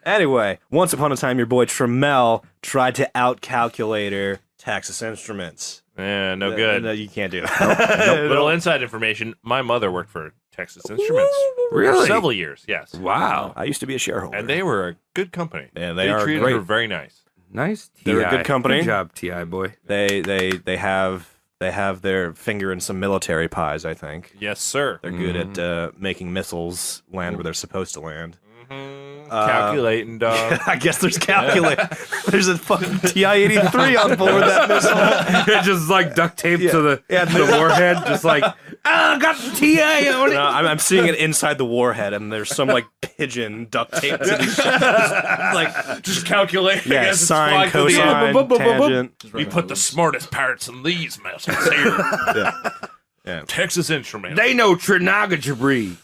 Anyway, once upon a time, your boy Tramiel tried to out-calculator Texas Instruments. Yeah, no good. No, you can't do that. Little inside information. My mother worked for Texas Instruments. Really? For several years, yes. Wow. I used to be a shareholder. And they were a good company. Yeah, they are treated great. her very nice. Nice TI. They're a good company. Good job, TI boy. They have their finger in some military pies, I think. Yes, sir. They're good at making missiles land where they're supposed to land. Calculating, dog. I guess there's calculate. There's a fucking TI-83 on board that missile. It just like duct tape to the, Yeah, the warhead, just like, got the TI on it. No, I'm seeing it inside the warhead, and there's some like pigeon duct tape to the ship. Like, Just calculating. yeah, as it's sine, flying through the air. cosine, tangent. We put the smartest parts in these missiles here. Yeah. Texas Instruments. They know trigonometry.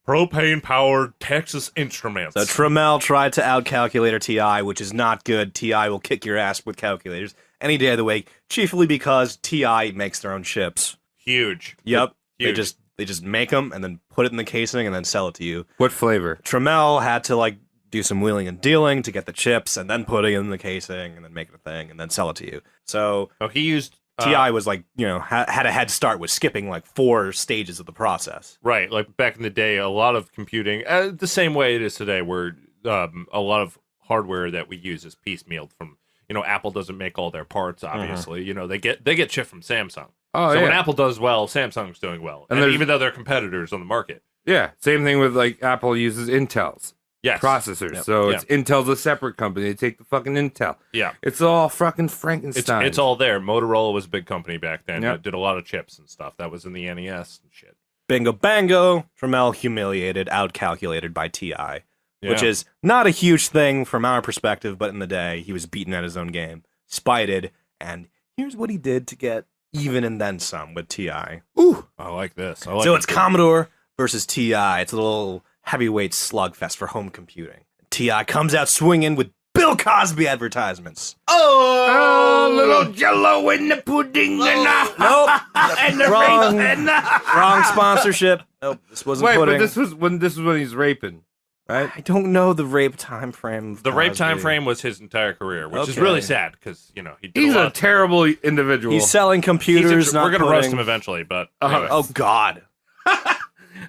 Propane-powered Texas Instruments. So Tramiel tried to out-calculator TI, which is not good. TI will kick your ass with calculators any day of the week, chiefly because TI makes their own chips. Huge. Yep. Huge. They just make them and then put it in the casing and then sell it to you. What flavor? Tramiel had to like do some wheeling and dealing to get the chips and then put it in the casing and then make it a thing and then sell it to you. So Oh, he used TI was like, had a head start with skipping like 4 stages of the process. Right, like back in the day, a lot of computing, the same way it is today, where a lot of hardware that we use is piecemealed from. Apple doesn't make all their parts, obviously. They get shit from Samsung. Oh, so yeah. when Apple does well, Samsung's doing well, and even though they're competitors on the market. Yeah, same thing with like Apple uses Intel's processors. Yep. So Intel's a separate company. They take the fucking Intel. Yeah. It's all fucking Frankenstein. It's all there. Motorola was a big company back then. Yep. That did a lot of chips and stuff. That was in the NES and shit. Bingo bango. Tramiel humiliated, outcalculated by TI. Which Yeah. is not a huge thing from our perspective, but in the day, he was beaten at his own game, spited, and here's what he did to get even and then some with TI. Ooh, I like this. So it's Commodore versus TI. It's a little heavyweight slugfest for home computing. TI comes out swinging with Bill Cosby advertisements. Oh, little jello in the pudding and Nope. and the Wrong. rape and the... Wrong sponsorship. Nope, this wasn't Wait, pudding. but this was when he's raping, right? I don't know the rape time frame. of The rape Cosby. time frame was his entire career, which is Okay. really sad because he did He's a a lot. terrible individual. He's selling computers. We're gonna not roast putting- him eventually, but Uh-huh. anyways. Oh God.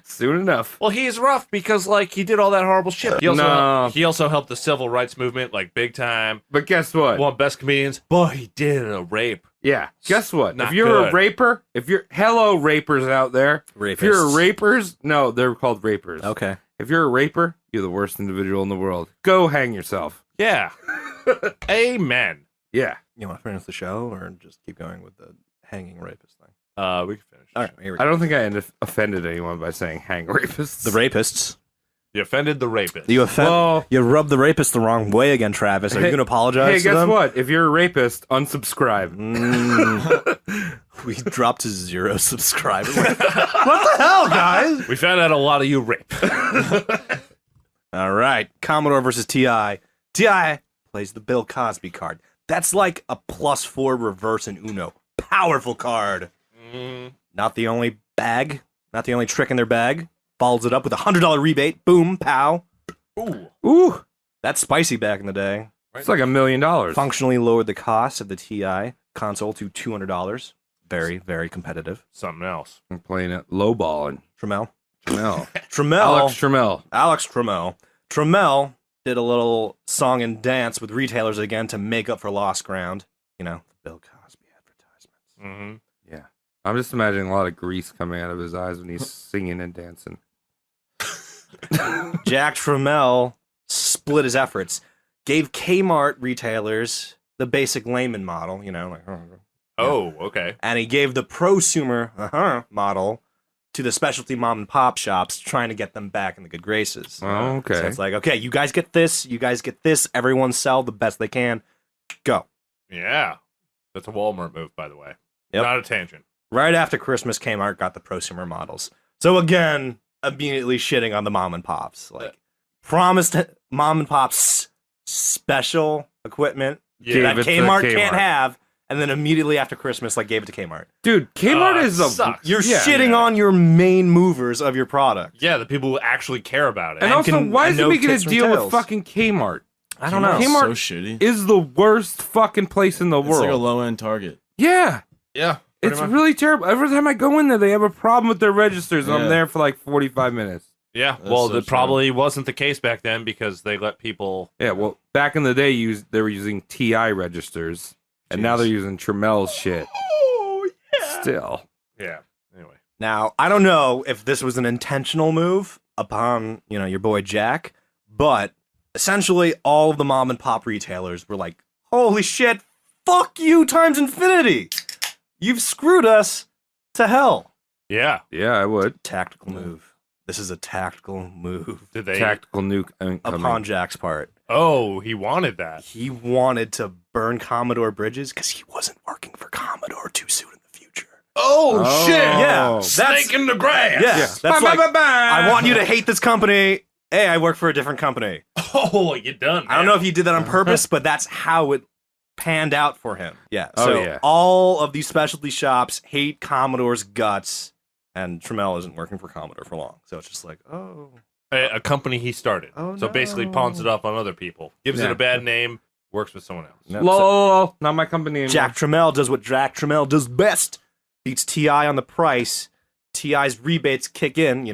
Soon enough. Well, he's rough because he did all that horrible shit. No. He also helped the civil rights movement big time. But guess what? One of the best comedians. Boy, he did a rape. Yeah. Guess what? Not If you're a good. raper, hello rapers out there. If you're a rapers, no, they're called rapers. Okay. If you're a raper, you're the worst individual in the world. Go hang yourself. Yeah. Amen. Yeah. You want to finish the show or just keep going with the hanging rapist thing? We can finish. All right, here we I go. don't think I offended anyone by saying hang rapists. The rapists. You offended the rapist. You offend. Well- you rubbed the rapist the wrong way again, Travis. Are you Hey- going to apologize Hey, to guess them? what? If you're a rapist, unsubscribe. We dropped to 0 subscribers. What the hell, guys? We found out a lot of you rape. All right, Commodore versus TI. TI plays the Bill Cosby card. That's like a +4 reverse in Uno. Powerful card. Not the only bag, not the only trick in their bag. Follows it up with a $100 rebate. Boom, pow. Ooh, That's spicy back in the day. it's like $1 million. Functionally lowered the cost of the TI console to $200. Very, very competitive. Something else. I'm playing it lowballing. Tramiel. Tramiel. Tramiel. Alex Tramiel. Alex Tramiel. Tramiel did a little song and dance with retailers again to make up for lost ground. The Bill Cosby advertisements. Mm-hmm. Yeah. I'm just imagining a lot of grease coming out of his eyes when he's singing and dancing. Jack Tramiel split his efforts, gave Kmart retailers the basic layman model, Oh, okay. and he gave the prosumer model to the specialty mom and pop shops, trying to get them back in the good graces. Oh, okay. So it's like, okay, you guys get this, everyone sell the best they can. Go. Yeah. That's a Walmart move, by the way. Yep. Not a tangent. Right after Christmas, Kmart got the prosumer models. So again, immediately shitting on the mom and pops. Promised mom and pops special equipment Yeah. that Gave it to Kmart Kmart. can't have, and then immediately after Christmas, gave it to Kmart. Dude, Kmart is a... sucks. You're Yeah. shitting on your main movers of your product. Yeah, the people who actually care about it. And And also, can- why and is he no making a kicks from deal with tails. fucking Kmart? I don't know. Kmart so shitty. Is the worst fucking place in the It's world. like a low end Target. Yeah. yeah. It's really terrible. Every time I go in there, they have a problem with their registers, and I'm Yeah. there for like 45 minutes. Yeah. That's Well, so that true. probably wasn't the case back then because they let people. Yeah, well, back in the day, they were using TI registers, and now they're using Tramel's shit. Oh, yeah. Still. Yeah. Anyway. Now, I don't know if this was an intentional move upon, your boy Jack, but essentially all of the mom and pop retailers were like, holy shit, fuck you times infinity. You've screwed us to hell. Yeah. Yeah, I would. Tactical move. This is a tactical move Did they? Tactical nuke incoming. upon Jack's part. Oh, he wanted that. He wanted to burn Commodore bridges because he wasn't working for Commodore too soon in the future. Oh, shit. Yeah, Snake in the grass. Yeah, that's like, I want you to hate this company. Hey, I work for a different company. Oh, you done. I don't know if he did that on purpose, but that's how it panned out for him. Yeah. Oh, So yeah. all of these specialty shops hate Commodore's guts, and Tramiel isn't working for Commodore for long. So it's just like, oh. A company he started. Oh, So basically no. pawns it off on other people. Gives it Yeah. a bad name. works with someone else. Nope. Lol, not my company anymore. Jack Tramiel does what Jack Tramiel does best. Beats T.I. on the price. T.I.'s rebates kick in,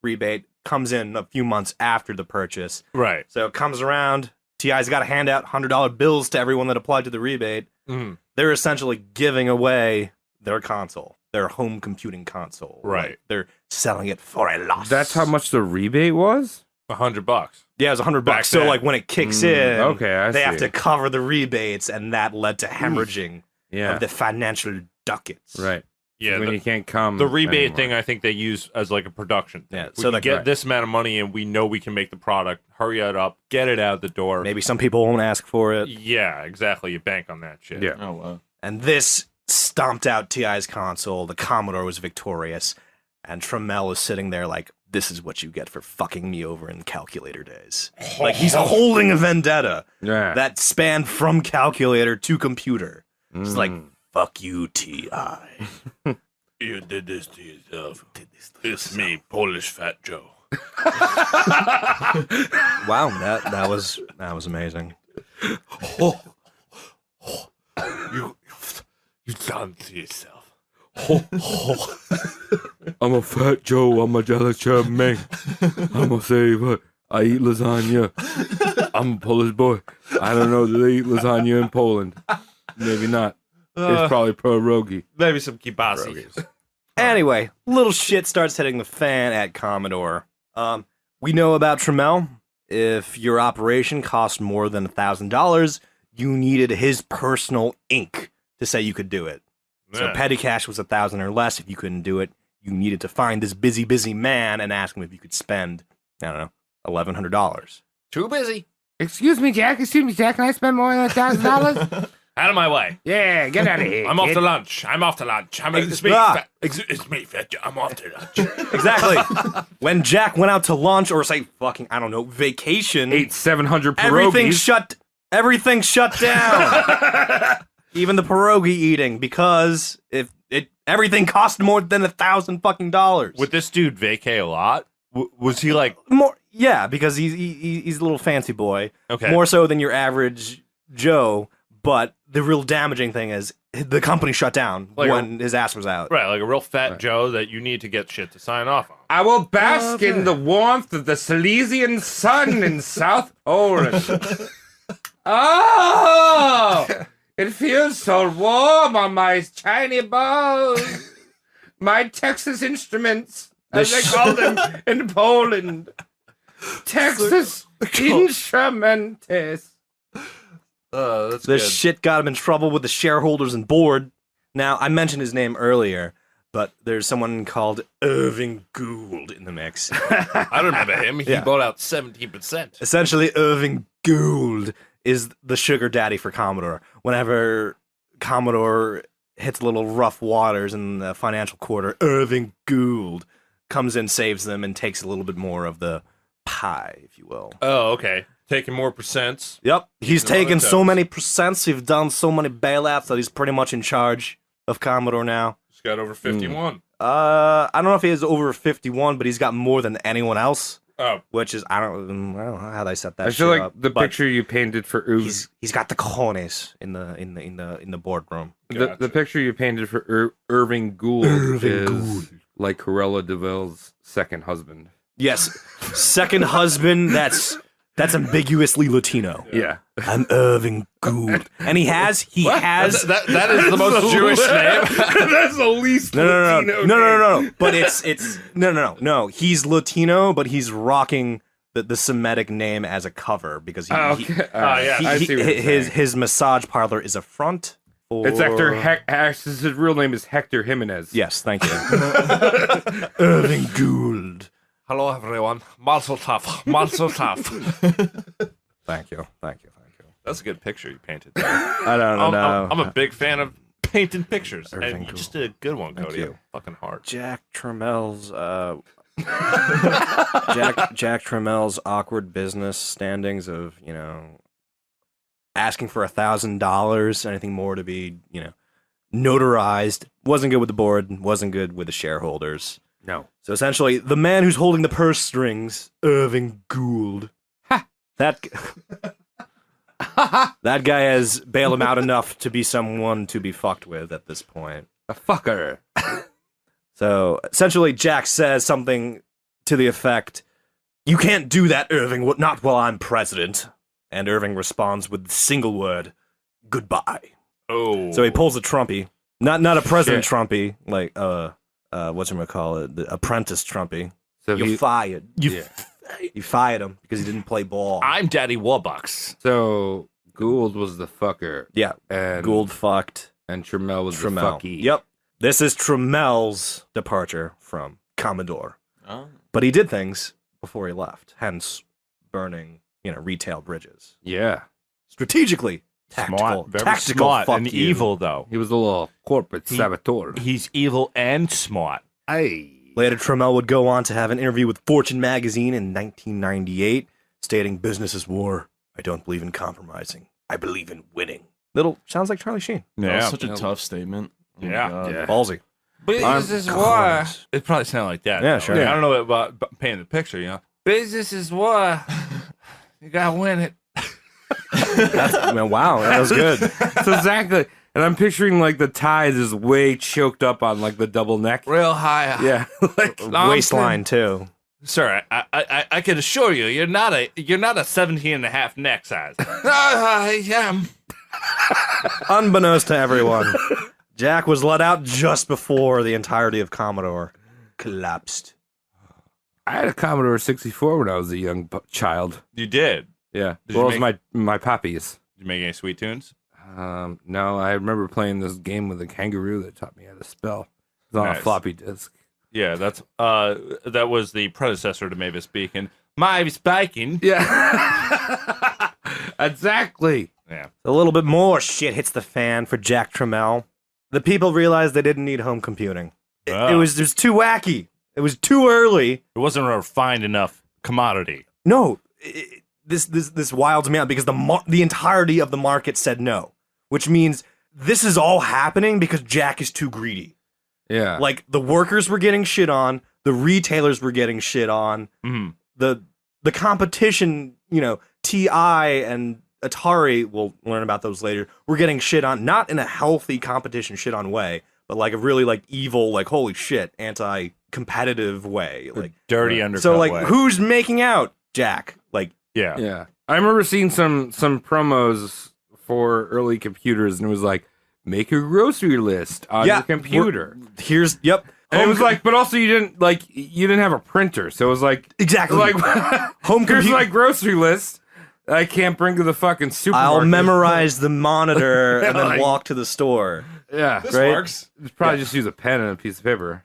rebate comes in a few months after the purchase. Right. So it comes around. T.I.'s got to hand out $100 bills to everyone that applied to the rebate. Mhm. They're essentially giving away their console, their home computing console. Right. Like, they're selling it for a loss. That's how much the rebate was? $100. Yeah, it was $100. Back So then. like when it kicks in, okay, I they have see. to cover the rebates, and that led to hemorrhaging Yeah. of the financial ducats. Right. Yeah, When you can't come. the rebate anymore. thing, I think they use as like a production thing. Yeah, We so can like- get right. this amount of money, and we know we can make the product. Hurry it up, get it out the door. Maybe some people won't ask for it. Yeah, exactly. You bank on that shit. Yeah. Oh wow. And this stomped out T.I.'s console. The Commodore was victorious. And Tramiel is sitting there like, this is what you get for fucking me over in calculator days. Like, he's holding a vendetta Yeah. that spanned from calculator to computer. It's like, Mm. fuck you, T.I. You did this to yourself. It's me, Polish Fat Joe. Wow, that was amazing. You done to yourself. I'm a fat Joe. I'm a jealous chub man. I'm gonna say what I eat lasagna. I'm a Polish boy. I don't know. Do they eat lasagna in Poland? Maybe not. It's probably pierogi. Maybe some kibasi. Anyway, little shit starts hitting the fan at Commodore. We know about Tramiel. If your operation cost more than $1,000, you needed his personal ink to say you could do it. So Yeah. petty cash was $1,000 or less. If you couldn't do it, you needed to find this busy man and ask him if you could spend, I don't know, $1,100. Too busy. Excuse me, Jack. Can I spend more than $1,000? Out of my way. Yeah, get out of here. I'm off kid. to lunch. It's me. Ah. It's me, Fat Joe. I'm off to lunch. Exactly. When Jack went out to lunch or say fucking, I don't know, vacation, Ate 700 everything pierogies. everything shut down. Even the pierogi eating, because if everything cost more than $1,000 fucking dollars. Would this dude vacay a lot? Was he like, More, yeah, because he's a little fancy boy. okay. More so than your average Joe. But the real damaging thing is the company shut down Like when his ass was out. Right, like a real fat Joe that you need to get shit to sign off on. I will bask in the warmth of the Silesian sun in South Poland. Oh, it feels so warm on my tiny bones. My Texas instruments, as they call them in Poland. Texas instruments. That's This good. shit got him in trouble with the shareholders and board. Now, I mentioned his name earlier, but there's someone called Irving Gould in the mix. I remember him. He Yeah. bought out 17%. Essentially, Irving Gould is the sugar daddy for Commodore. Whenever Commodore hits a little rough waters in the financial quarter, Irving Gould comes in, saves them, and takes a little bit more of the pie, if you will. Oh, okay. Taking more percents. Yep, he's He's on taken the so toes. many percents, he's done so many bailouts that he's pretty much in charge of Commodore now. He's got over 51. I don't know if he has over 51, but he's got more than anyone else, Oh, which is I don't know how they set that. I shit feel like up, the but picture you painted for he's got the cojones in the boardroom. Gotcha. the picture you painted for Irving Gould is like Corella Deville's second husband. Yes, second husband. That's ambiguously Latino. Yeah. I'm Irving Gould, and he has that is the most Jewish name. That's the least No. But it's no. He's Latino, but he's rocking the Semitic name as a cover because he, Oh, he- okay. yeah. he- I he- see what you're his saying. his massage parlor is a front. For... It's his real name is Hector Jimenez. Yes, thank you. Irving Gould. Hello, everyone. Mazel tov. Mazel tov. Thank you. That's a good picture you painted there. I don't know. I'm a big fan of painting pictures. Everything And you cool. just did a good one, Thank Cody. you. Fucking hard. Jack Tramel's Jack Tramel's awkward business standings of, asking for $1,000, anything more to be, notarized. Wasn't good with the board, wasn't good with the shareholders. No. So essentially, the man who's holding the purse strings, Irving Gould. Ha! That That guy has bailed him out enough to be someone to be fucked with at this point. A fucker. So essentially, Jack says something to the effect, "You can't do that, Irving, not while I'm president." And Irving responds with the single word, "Goodbye." Oh. So he pulls a Trumpy. Not a president Trumpy, like, whatchamacallit, the apprentice Trumpy. So You're he, fired. You You fired him because he didn't play ball. I'm Daddy Warbucks. so Gould was the fucker. Yeah, And Gould fucked and Tramiel was Tramiel. the fucky. Yep. This is Tramel's departure from Commodore. Oh. But he did things before he left, hence burning, retail bridges. Yeah. Strategically, tactical, Smart, very tactical smart fuck and you. evil though. He was a little corporate saboteur. He's evil and smart. Hey. Later, Tramiel would go on to have an interview with Fortune magazine in 1998, stating, "Business is war. I don't believe in compromising. I believe in winning." Sounds like Charlie Sheen. That was such a tough statement. Oh my Yeah. God. Yeah. Ballsy. Business is war. It probably sounded like that. Yeah, though, sure. right? Yeah. I don't know about painting the picture, Business is war. You gotta win it. Wow, that was good. So exactly. And I'm picturing like the ties is way choked up on like the double neck. Real high. Yeah. Like Waistline, too. Sir, I can assure you, you're not a 17 and a half neck size. I am. Unbeknownst to everyone, Jack was let out just before the entirety of Commodore collapsed. I had a Commodore 64 when I was a young child. You did. Yeah. Did Well, you it was my poppies. Did you make any sweet tunes? No, I remember playing this game with a kangaroo that taught me how to spell. It was on Nice. a floppy disk. Yeah, that was the predecessor to Mavis Beacon. Mavis Bacon. Yeah. Exactly. Yeah. A little bit more shit hits the fan for Jack Tramiel. The people realized they didn't need home computing. It was too wacky. It was too early. It wasn't a refined enough commodity. No, this wilds me out because the entirety of the market said no, which means this is all happening because Jack is too greedy. Yeah. Like the workers were getting shit on, the retailers were getting shit on, the competition, TI and Atari, we'll learn about those later, were getting shit on, not in a healthy competition shit on way, but like a really like evil, like holy shit, anti-competitive way. Like Dirty undercut so like way. who's making out? Jack. Like Yeah. Yeah. I remember seeing some promos for early computers and it was like, make a grocery list on your computer. Yep. And it was like, but also you didn't have a printer. So it was like, Exactly. like Home here's computer. my grocery list. I can't bring to the fucking supermarket. I'll memorize the monitor and then Like- walk to the store. Yeah. This Right? works. Probably just use a pen and a piece of paper.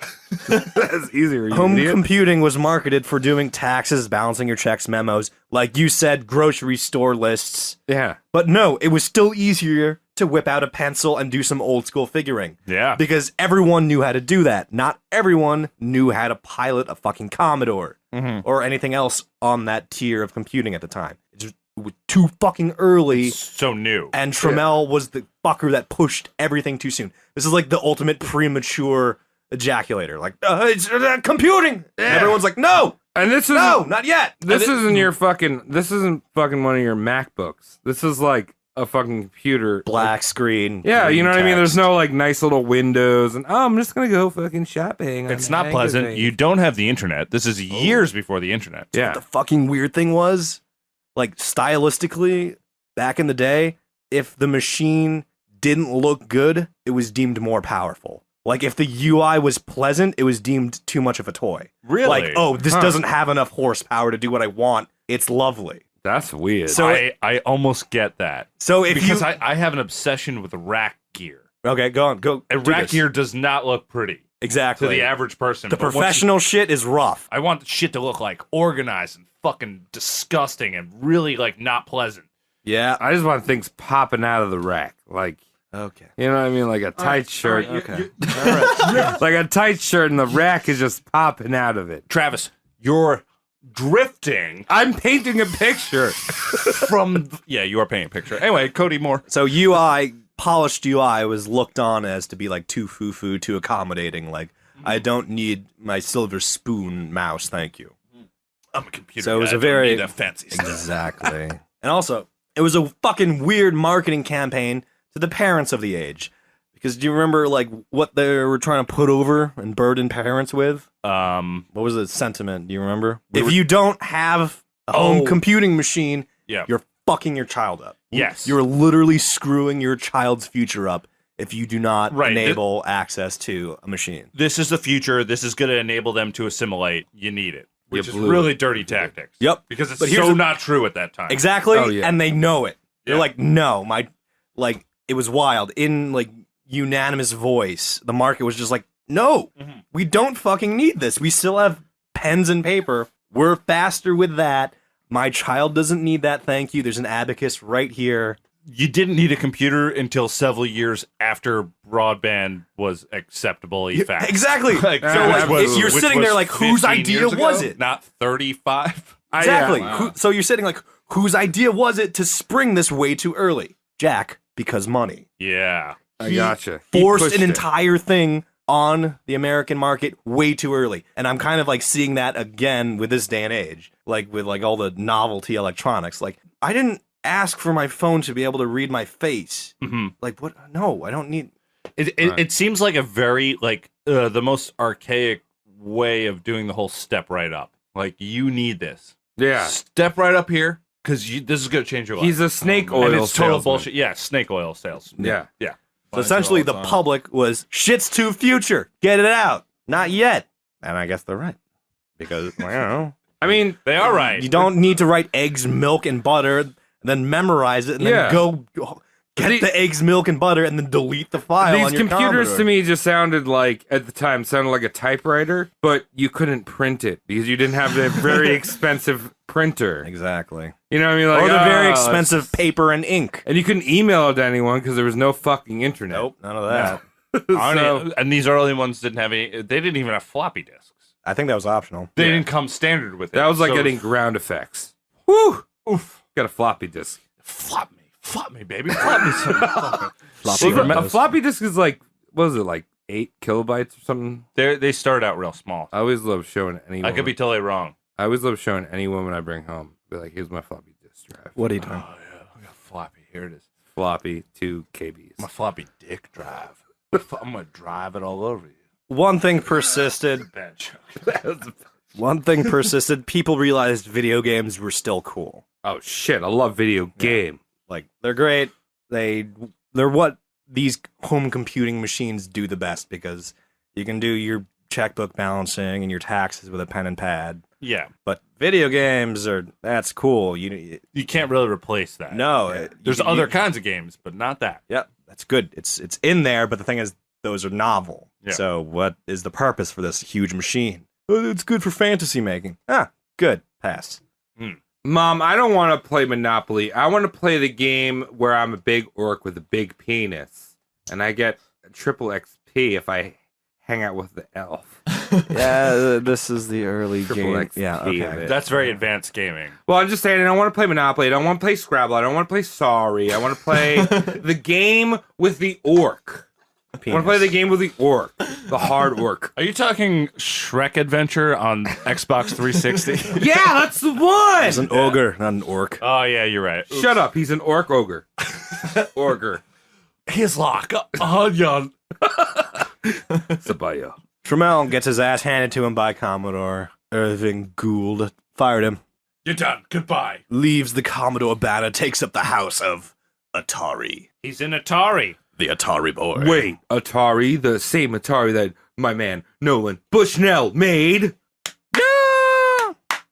That's easier. You Home idiot. computing was marketed for doing taxes, balancing your checks, memos, like you said, grocery store lists. Yeah. But no, it was still easier to whip out a pencil and do some old school figuring. Yeah. Because everyone knew how to do that. Not everyone knew how to pilot a fucking Commodore or anything else on that tier of computing at the time. It was too fucking early. So new. And Tramiel was the fucker that pushed everything too soon. This is like the ultimate premature ejaculator. Like, it's computing. And everyone's like, no, And this is not yet. This isn't fucking one of your MacBooks. This is like a fucking computer. Black screen. Yeah, you green know what I mean? There's text. no like nice little windows and I'm just gonna go fucking shopping. on It's not Magazine. pleasant. You don't have the internet. This is years before the internet. Yeah. The fucking weird thing was, like, stylistically, back in the day, if the machine didn't look good, it was deemed more powerful. Like, if the UI was pleasant, it was deemed too much of a toy. Really? Like, oh, this doesn't have enough horsepower to do what I want. It's lovely. That's weird. So- I almost get that. So if Because you... I have an obsession with rack gear. Okay, go on. Go. And do rack this. gear does not look pretty Exactly. to the average person. The but once you- professional shit is rough. I want the shit to look like organized and fucking disgusting and really like not pleasant. Yeah. I just want things popping out of the rack. Like, Okay. you know what I mean? Like a tight shirt. Okay. Like a tight shirt and the rack is just popping out of it. Travis, you're drifting I'm painting a picture. from. Yeah, you are painting a picture. Anyway, Cody Moore. So UI, polished UI was looked on as to be like too foo-foo, too accommodating. Like, I don't need my silver spoon mouse, thank you. I'm a computer. So it was guy. a I don't very- need that fancy stuff. Exactly. And also, It was a fucking weird marketing campaign to the parents of the age. Because do you remember like what they were trying to put over and burden parents with? What was the sentiment? Do you remember? If you don't have a home computing machine, you're fucking your child up. Yes. You're literally screwing your child's future up if you do not enable access to a machine. This is the future. This is going to enable them to assimilate. You need it. Which is blew really dirty tactics. Yep. Because it's But here's so the- not true at that time. Exactly. Oh, yeah. And they know it. They're Yeah. like, no, it was wild. In like unanimous voice, the market was just like, no, we don't fucking need this. We still have pens and paper. We're faster with that. My child doesn't need that. Thank you. There's an abacus right here. You didn't need a computer until several years after broadband was acceptably fast. Exactly. Like, So like, which if you're which sitting there was like, whose 15 idea years ago, was it? Not 35. Exactly. Wow. So you're sitting like, whose idea was it to spring this way too early? Jack, because money. Yeah. I gotcha. He Forced pushed an it. entire thing on the American market way too early. And I'm kind of like seeing that again with this day and age, like with like all the novelty electronics. Like, I didn't ask for my phone to be able to read my face. Mm-hmm. Like, what? No, I don't need. It seems like a very like the most archaic way of doing the whole step right up. Like, you need this. Yeah. Step right up here because this is going to change your life. He's a snake and oil it's total salesman. bullshit. Yeah, snake oil sales. Yeah. Yeah. So essentially, the public was shit's too future. Get it out. Not yet. And I guess they're right because I don't know. I mean, They are right. You don't need to write eggs, milk, and butter, and then memorize it, and Yeah. then go get the eggs, milk, and butter, and then delete the file. these on your computers Commodore. to me just sounded like, at the time, sounded like a typewriter, but you couldn't print it because you didn't have a very expensive printer. Exactly. You know what I mean? Like, Or the very oh, expensive paper and ink. And you couldn't email it to anyone because there was no fucking internet. Nope, none of that. And these early ones didn't have any. They didn't even have floppy disks. I think that was optional. They didn't come standard with it. That was like So- getting ground effects. Woo! Oof. Got a floppy disk. Flop me, baby, flop me some. Floppy Well, a disks. floppy disk is like, what was it, like 8 kilobytes or something? They start out real small. I always love showing any I could be totally wrong. I always love showing any woman I bring home. Be like, here's my floppy disk drive. What are you doing? Oh yeah, I got floppy. Here it is. Floppy 2 KBs. My floppy dick drive. I'm gonna drive it all over you. One thing persisted. Bad joke. One thing persisted. People realized video games were still cool. Oh shit, I love video game. Like, they're great. They're what these home computing machines do the best because you can do your checkbook balancing and your taxes with a pen and pad. Yeah, But video games that's cool. you can't really replace that. No, There's other kinds of games, but not that. Yeah, that's good. It's in there, but the thing is, those are novel. Yeah. So what is the purpose for this huge machine? Oh, it's good for fantasy making. Ah, good. Pass. Mom, I don't want to play Monopoly. I want to play the game where I'm a big orc with a big penis. And I get a triple XP if I hang out with the elf. Yeah, this is the early Triple game. XP Yeah, of okay. it. That's very advanced gaming. Well, I'm just saying, I don't want to play Monopoly. I don't want to play Scrabble. I don't want to play Sorry. I want to play the game with the orc. I want to play the game with the orc. The hard orc. Are you talking Shrek Adventure on Xbox 360? Yeah, that's the one! It's an ogre, not an orc. Oh yeah, you're right. Shut up. He's an orc ogre. Ogre. He's like a onion. Sabaya. Tramiel gets his ass handed to him by Commodore. Irving Gould fired him. You're done. Goodbye. Leaves the Commodore banner, takes up the house of Atari. He's in Atari. The Atari boy. Wait, Atari, the same Atari that my man Nolan Bushnell made. No!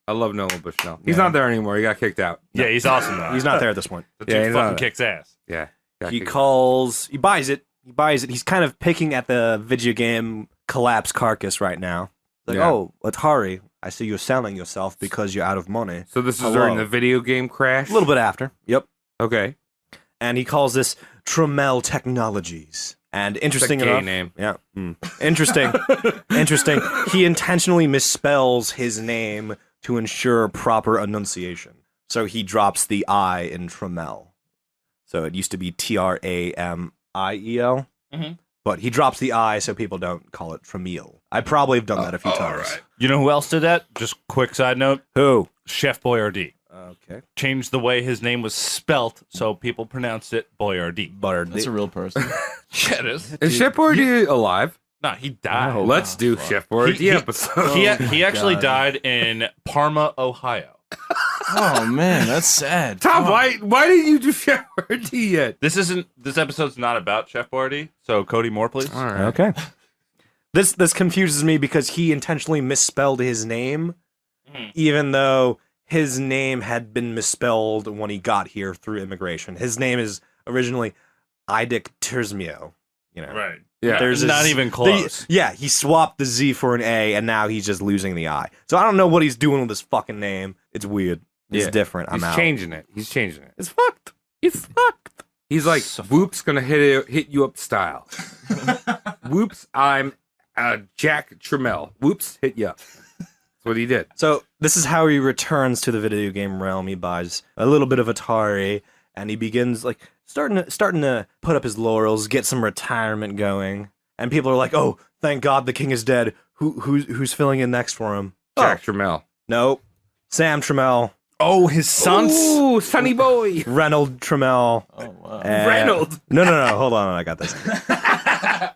I love Nolan Bushnell. He's Yeah. not there anymore. He got kicked out. Yeah, he's awesome though. He's not there at this point. The Yeah, dude he's fucking not. kicks ass. Yeah. got He kicked he buys it. He's kind of picking at the video game collapse carcass right now. Like, Yeah. oh, Atari, I see you're selling yourself because you're out of money. out. So this is Hello. during the video game crash? A little bit after. Yep. Okay. And he calls this Tramiel Technologies. And interesting gay enough, name. Yeah. Interesting. Interesting. He intentionally misspells his name to ensure proper enunciation. So he drops the I in Tramiel. So it used to be Tramiel. Mhm. But he drops the I so people don't call it Tramiel. I probably have done that a few times. You know who else did that? Just quick side note. Who? Chef Boyardee. Okay. Changed the way his name was spelt so people pronounced it Boyardee. That's a real person. Yeah, it is. Is Chef Boyardee alive? No, he died. Let's do Chef Boyardee episode. He actually died in Parma, Ohio. Oh man, that's sad. Tom, why didn't you do Chef Boyardee yet? This episode's not about Chef Boyardee, so Cody Moore, please. All right. Okay. This confuses me because he intentionally misspelled his name, even though his name had been misspelled when he got here through immigration. His name is originally Idik Tramiel. You know, Right. Yeah. There's not a- even close. he swapped the Z for an A, and now he's just losing the I. So I don't know what he's doing with his fucking name. It's weird. It's Yeah. different. I'm He's out. changing it. He's changing it. It's fucked. It's fucked. He's like, Whoops gonna hit you up style. Whoops, I'm Jack Tramiel. Whoops, hit you up. That's what he did. So this is how he returns to the video game realm. He buys a little bit of Atari, and he begins like starting to put up his laurels, get some retirement going. And people are like, "Oh, thank God the king is dead. Who's filling in next for him?" Jack Tramiel. Nope, Sam Trammell, Oh, his son's. Ooh, Sonny Boy. Reynold Trammell. Oh wow. Reynolds. No, hold on, I got this.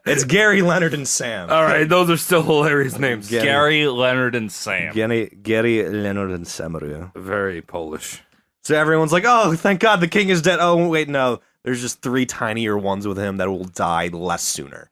It's Gary, Leonard, and Sam. All right, those are still hilarious names. Gary. Gary, Leonard, and Sam. Gary, Leonard, and Samaru. Very Polish. So everyone's like, "Oh, thank God the king is dead." Oh, wait, no. There's just 3 tinier ones with him that will die less sooner.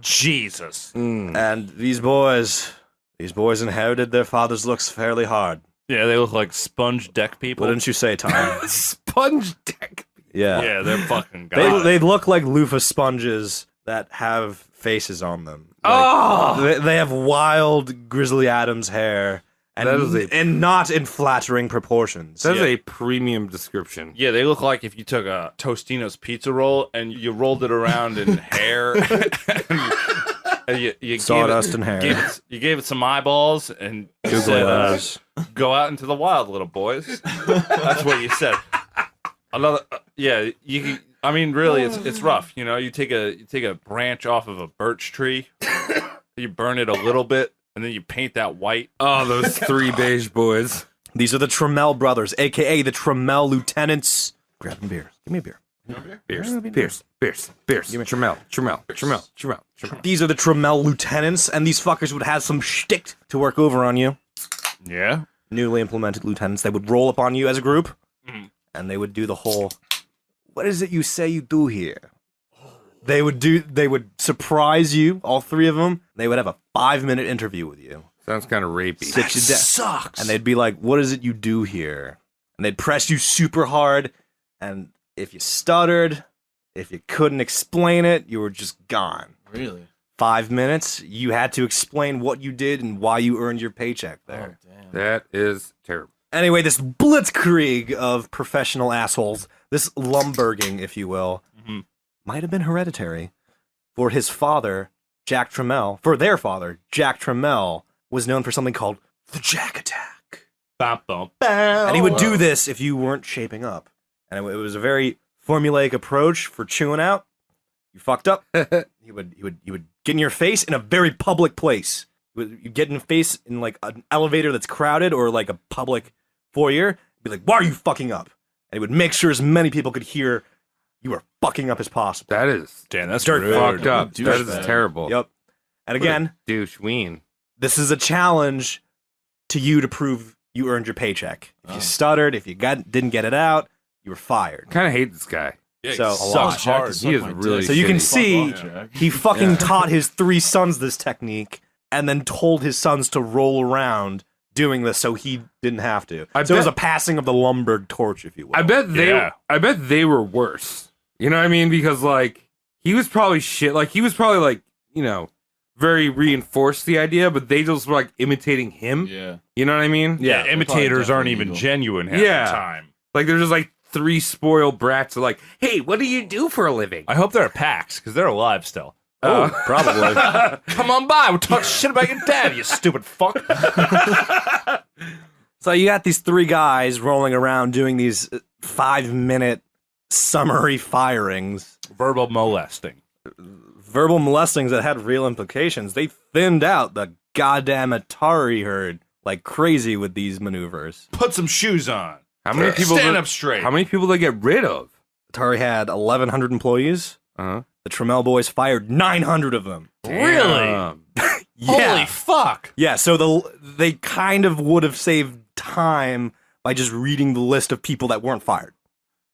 Jesus. And these boys inherited their father's looks fairly hard. Yeah, they look like sponge deck people. Wouldn't you say, Tom? Sponge deck. Yeah. Yeah, they're fucking guys. They look like loofah sponges that have faces on them. Like, Oh! they have wild Grizzly Adams hair, and That is and not in flattering proportions. That's a premium description. Yeah, they look like if you took a Tostino's pizza roll and you rolled it around in hair. and you Sawdust gave it, and hair. You gave it some eyeballs and you Googly said, eyes. "Go out into the wild, little boys." That's what you said. Another, yeah. I mean, really, it's rough. You know, you take a branch off of a birch tree, you burn it a little bit, and then you paint that white. Oh, those 3 beige boys. These are the Tramiel brothers, a.k.a. the Tramiel lieutenants. Grab some beer. Give me a beer. Pierce. Tramiel. These are the Tramiel lieutenants, and these fuckers would have some shtick to work over on you. Yeah. Newly implemented lieutenants. They would roll up on you as a group, and they would do the whole, "What is it you say you do here?" They would surprise you, all 3 of them. They would have a 5-minute interview with you. Sounds kind of rapey. Sit you down. Sucks. And they'd be like, "What is it you do here?" And they'd press you super hard, and if you stuttered, if you couldn't explain it, you were just gone. Really? 5 minutes, you had to explain what you did and why you earned your paycheck there. Oh damn. That is terrible. Anyway, this blitzkrieg of professional assholes, this lumberging, if you will, might have been hereditary. For his father, Jack Tramiel, for their father, Jack Tramiel, was known for something called the Jack Attack. Bum, bum, And he would do this if you weren't shaping up. And it was a very formulaic approach for chewing out. You fucked up. he would get in your face in a very public place. You get in the face in like an elevator that's crowded or like a public foyer. Be like, "Why are you fucking up?" And he would make sure as many people could hear you were fucking up as possible. That is Damn, that's Dirt rude. fucked up. Douchebag. That is terrible. Yep. And again, Douche ween. this is a challenge to you to prove you earned your paycheck. If you stuttered, if you didn't get it out, you were fired. Kind of hate this guy. Yeah, So- he A sucks lot. Jack hard. is He is Suck my really dick. So you can shitty. see Fuck off, Jack. he fucking taught his 3 sons this technique and then told his sons to roll around doing this so he didn't have to. I So it was a bet- passing of the Lumberg torch, if you will. I bet Yeah. they were worse. You know what I mean? Because like he was probably shit. Like he was probably like, you know, very reinforced the idea, but they just were like imitating him. Yeah. You know what I mean? Yeah, imitators aren't definitely even evil. genuine half Yeah. the time. Like they're just like 3 spoiled brats. Are like, hey, what do you do for a living? I hope they're at PAX because they're alive still. Oh, probably. Come on by. We'll talk shit about your dad, you stupid fuck. So you got these 3 guys rolling around doing these 5-minute summary firings. Verbal molesting. Verbal molestings that had real implications. They thinned out the goddamn Atari herd like crazy with these maneuvers. Put some shoes on. How many people? Stand up straight. How many people they get rid of? Atari had 1,100 employees. Uh-huh. The Tramiel boys fired 900 of them. Really? Holy fuck! Yeah, so they kind of would have saved time by just reading the list of people that weren't fired.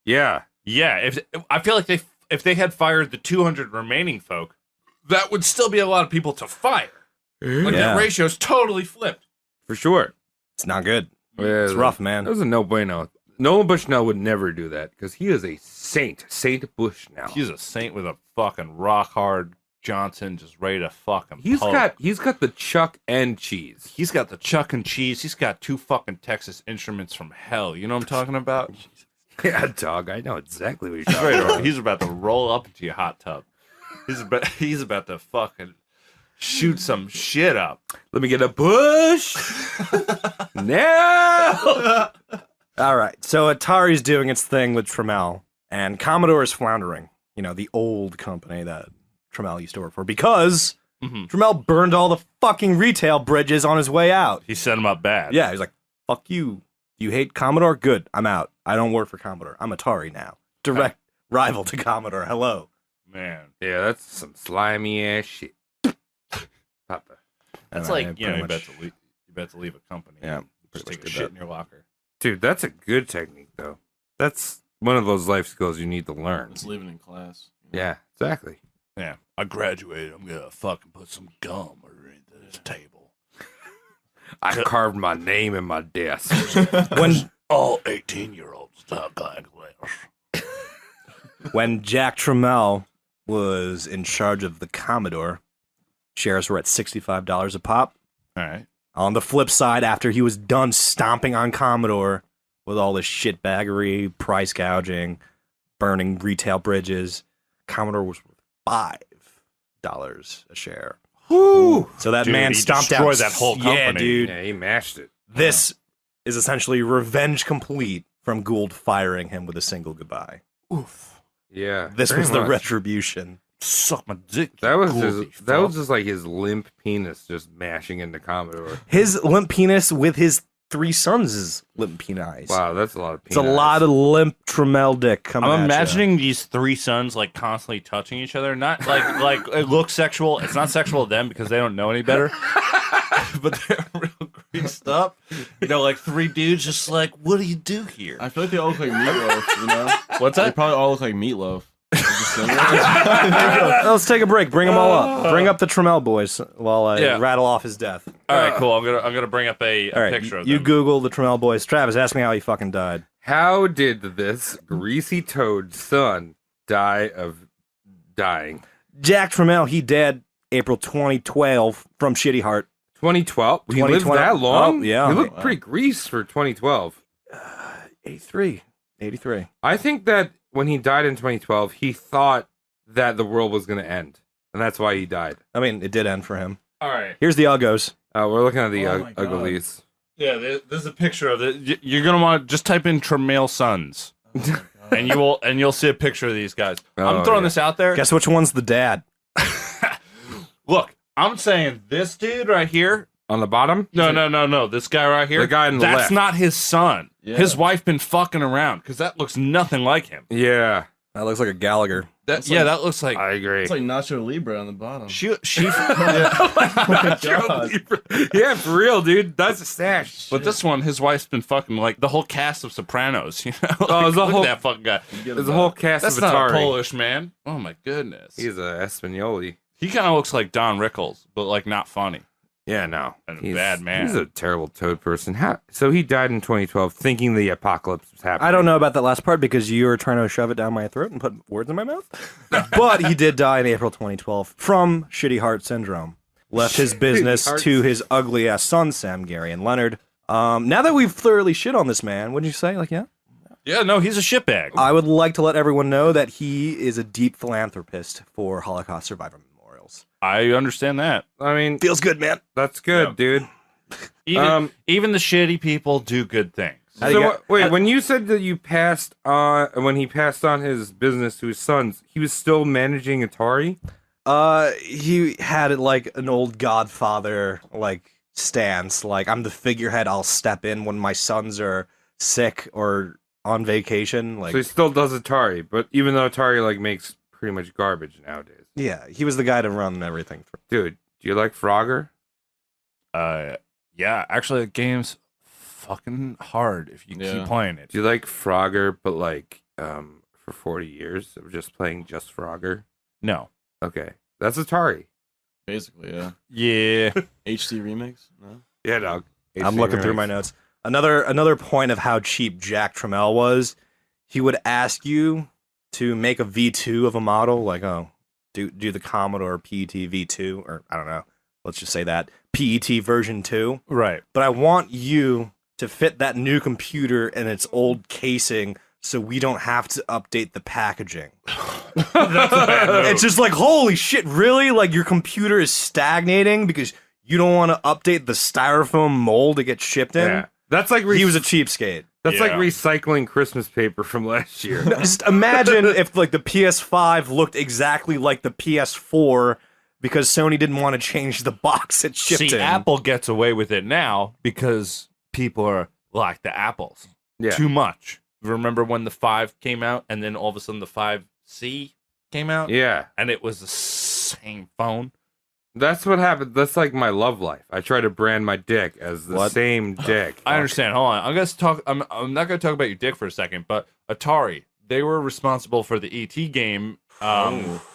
Yeah. Yeah, I feel like if they had fired the 200 remaining folk, that would still be a lot of people to fire. Like Yeah. that ratio's totally flipped. For sure. It's not good. Yeah, It's rough, man. That was a no bueno. Nolan Bushnell would never do that because he is a saint. Saint Bushnell. He's a saint with a fucking rock hard Johnson, just ready to fucking. He's poke. got the chuck and cheese. He's got the chuck and cheese. He's got 2 fucking Texas Instruments from hell. You know what I'm talking about? Yeah, dog. I know exactly what you're He's, talking ready to- about. he's about to roll up into your hot tub. He's about to fucking shoot some shit up. Let me get a push. Now. All right, so Atari's doing its thing with Tramiel, and Commodore is floundering. You know, the old company that Tramiel used to work for, because Tramiel burned all the fucking retail bridges on his way out. He set him up bad. Yeah, he's like, fuck you. You hate Commodore? Good, I'm out. I don't work for Commodore. I'm Atari now. Direct rival to Commodore. Hello. Man. Yeah, that's some slimy ass shit. Papa. That's And like, I you know, you pretty bet to leave a company. Yeah, Just pretty take much a did shit that. in your locker. Dude, that's a good technique, though. That's one of those life skills you need to learn. It's living in class. you know? Yeah, exactly. Yeah. I graduated. I'm going to fucking put some gum underneath this table. I carved my name in my desk. When All 18-year-olds talk like this. when Jack Tramiel was in charge of the Commodore, shares were at $65 a pop. All right. On the flip side, after he was done stomping on Commodore with all this shitbaggery, price gouging, burning retail bridges, Commodore was worth $5 a share. Woo! So that Dude, man he stomped out destroyed that whole Yeah, company. dude. Yeah, he mashed it. This is essentially revenge complete from Gould firing him with a single goodbye. Oof. Yeah. This very was the much. Oh, retribution. Suck my dick. That was Gouldy just that was fuck. just like his limp penis just mashing into Commodore. His limp penis with his 3 sons' limp penis. Wow, that's a lot of It's penis. a lot of limp Tramiel dick coming I'm at ya. imagining these 3 sons like constantly touching each other. Not like it looks sexual. It's not sexual to them because they don't know any better. But they're real greased up. You know, like 3 dudes just like, what do you do here? I feel like they all look like Meatloaf, you know? What's They that? probably all look like Meatloaf. Let's take a break. Bring them all up. Bring up the Tramiel boys while I Yeah. rattle off his death. All right, cool. I'm gonna bring up a All right, picture of you them. Google the Tramiel boys. Travis, ask me how he fucking died. How did this greasy toad son die of dying? Jack Tramiel, he dead April 2012 from Shitty Heart. 2012? He lived 2012? that long? Oh, yeah. He looked Wow. pretty greased for 2012. 83. I think that when he died in 2012, he thought that the world was going to end. And that's why he died. I mean, it did end for him. All right. Here's the Uggos. We're looking at the Oh my God. uglies. Yeah, there's a picture of it. You're gonna want to just type in Tramiel sons, and you'll see a picture of these guys. Oh, I'm throwing yeah. this out there. Guess which one's the dad? Look, I'm saying this dude right here. On the bottom? No. This guy right here. The guy on the that's left. not his son. Yeah. His wife been fucking around because that looks nothing like him. Yeah, That looks like a Gallagher. That that looks like I agree. It's like Nacho Libre on the bottom. she. Yeah, for real, dude. That's a stash. But this one, his wife's been fucking like the whole cast of Sopranos. You know, Oh, like, the look whole- at that fucking guy. There's a whole cast That's of not Atari. a Polish man. Oh my goodness. He's a Espagnoli. He kind of looks like Don Rickles, but like not funny. Yeah, no. And a bad man. He's a terrible toad person. So he died in 2012 thinking the apocalypse was happening. I don't know about that last part because you were trying to shove it down my throat and put words in my mouth. But he did die in April 2012 from Shitty Heart Syndrome. Left his business Heart to his ugly ass son, Sam, Gary, and Leonard. Now that we've thoroughly shit on this man, wouldn't you say? Like, yeah? Yeah, no, he's a shitbag. I would like to let everyone know that he is a deep philanthropist for Holocaust survivor memorials. I understand that. I mean, Feels good, man. that's good, dude. Even the shitty people do good things. How do So you got- wait, when you said that you passed on, when he passed on his business to his sons, he was still managing Atari? He had it like an old Godfather like stance. Like, I'm the figurehead. I'll step in when my sons are sick or on vacation. Like, So he still does Atari, but even though Atari like makes pretty much garbage nowadays. yeah, he was the guy to run everything. Dude, do you like Frogger? Yeah, actually, the game's fucking hard if you keep playing it. Do you like Frogger, but like for 40 years of just playing just Frogger? No. Okay, that's Atari. Basically, yeah. Yeah. HD remix? No. Yeah, dog. I'm looking through my notes. Another point of how cheap Jack Tramiel was, he would ask you to make a V2 of a model, like, oh, do the Commodore PET V2, or I don't know, let's just say that, PET version 2. Right. But I want you to fit that new computer in its old casing so we don't have to update the packaging. That's a bad move. It's just like, holy shit, really? Like, your computer is stagnating because you don't want to update the styrofoam mold it gets shipped in? Yeah, that's like He was a cheapskate. that's like Yeah. recycling Christmas paper from last year. Just imagine if like the PS5 looked exactly like the PS4 because Sony didn't want to change the box it shipped See, in. Apple gets away with it now because people are like the apples Yeah, too much. Remember when the 5 came out and then all of a sudden the 5C came out? yeah. And it was the same phone? That's what happened. That's like my love life. I try to brand my dick as the same dick. I understand. Hold on. I'm not going to talk about your dick for a second, but Atari, they were responsible for the ET game,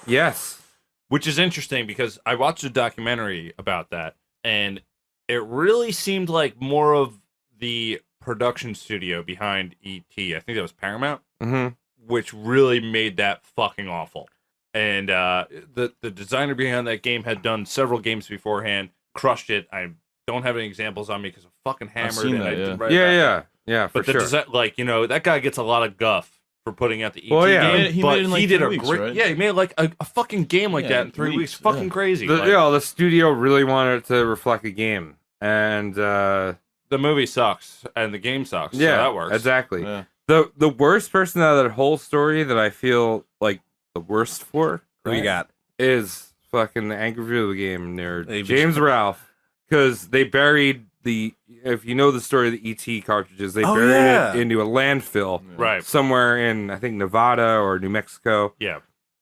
Yes. which is interesting because I watched a documentary about that, and it really seemed like more of the production studio behind ET. I think that was Paramount, Mm-hmm. which really made that fucking awful. And the designer behind that game had done several games beforehand, crushed it. I don't have any examples on me because I'm fucking hammered. seen and that, I didn't yeah. write about that. Yeah, for But the sure. design, like, you know, that guy gets a lot of guff for putting out the ET Well, yeah. game. He but made it in, like, he did 3 a weeks, great, right? yeah, he made like a fucking game like Yeah, that in 3 weeks. weeks, Fucking yeah. crazy. The, Like, the studio really wanted it to reflect a game, and the movie sucks and the game sucks. yeah, so that works. exactly. Yeah. The worst person out of that whole story that I feel like the worst for Who you got? is fucking the Angry Video Game nerd, Hey, James Ralph, because they buried the. If you know the story of the ET cartridges, they buried yeah. it into a landfill Right. somewhere in I think Nevada or New Mexico. Yeah.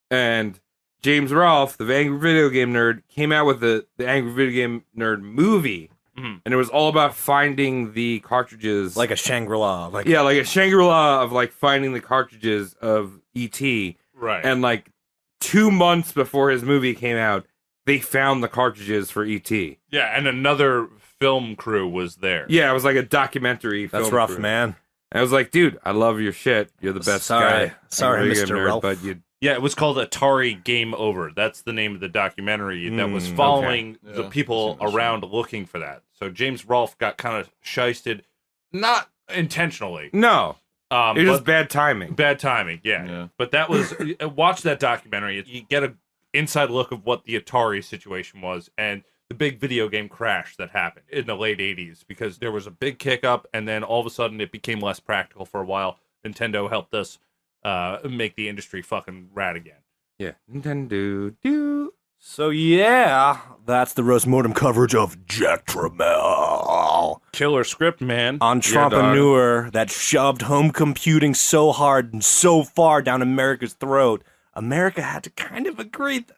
And James Rolfe, the Angry Video Game nerd, came out with the Angry Video Game Nerd movie, Mhm. and it was all about finding the cartridges, Like a Shangri-La. Like, yeah, like a Shangri-La of like finding the cartridges of ET. Right. And like 2 months before his movie came out, they found the cartridges for ET. yeah, and another film crew was there. Yeah, it was like a documentary. that's film rough, crew. man. And I was like, dude, I love your shit. You're the best Sorry. guy. Sorry, Angry Video Mr. Game Nerd, Ralph. but you. Yeah, it was called Atari Game Over. That's the name of the documentary that was following okay. the Yeah, people I've seen that around looking for that. So James Rolfe got kind of shysted, not intentionally. No, it was but just bad timing. bad timing. Yeah. Yeah. But that was watch that documentary. You get a inside look of what the Atari situation was and the big video game crash that happened in the late 80s because there was a big kick up and then all of a sudden it became less practical for a while. Nintendo helped us make the industry fucking rad again. Yeah, Nintendo. Do. So yeah, that's the roast mortem coverage of Jack Tramiel. Killer script, man. Entrepreneur that shoved home computing so hard and so far down America's throat, America had to kind of agree to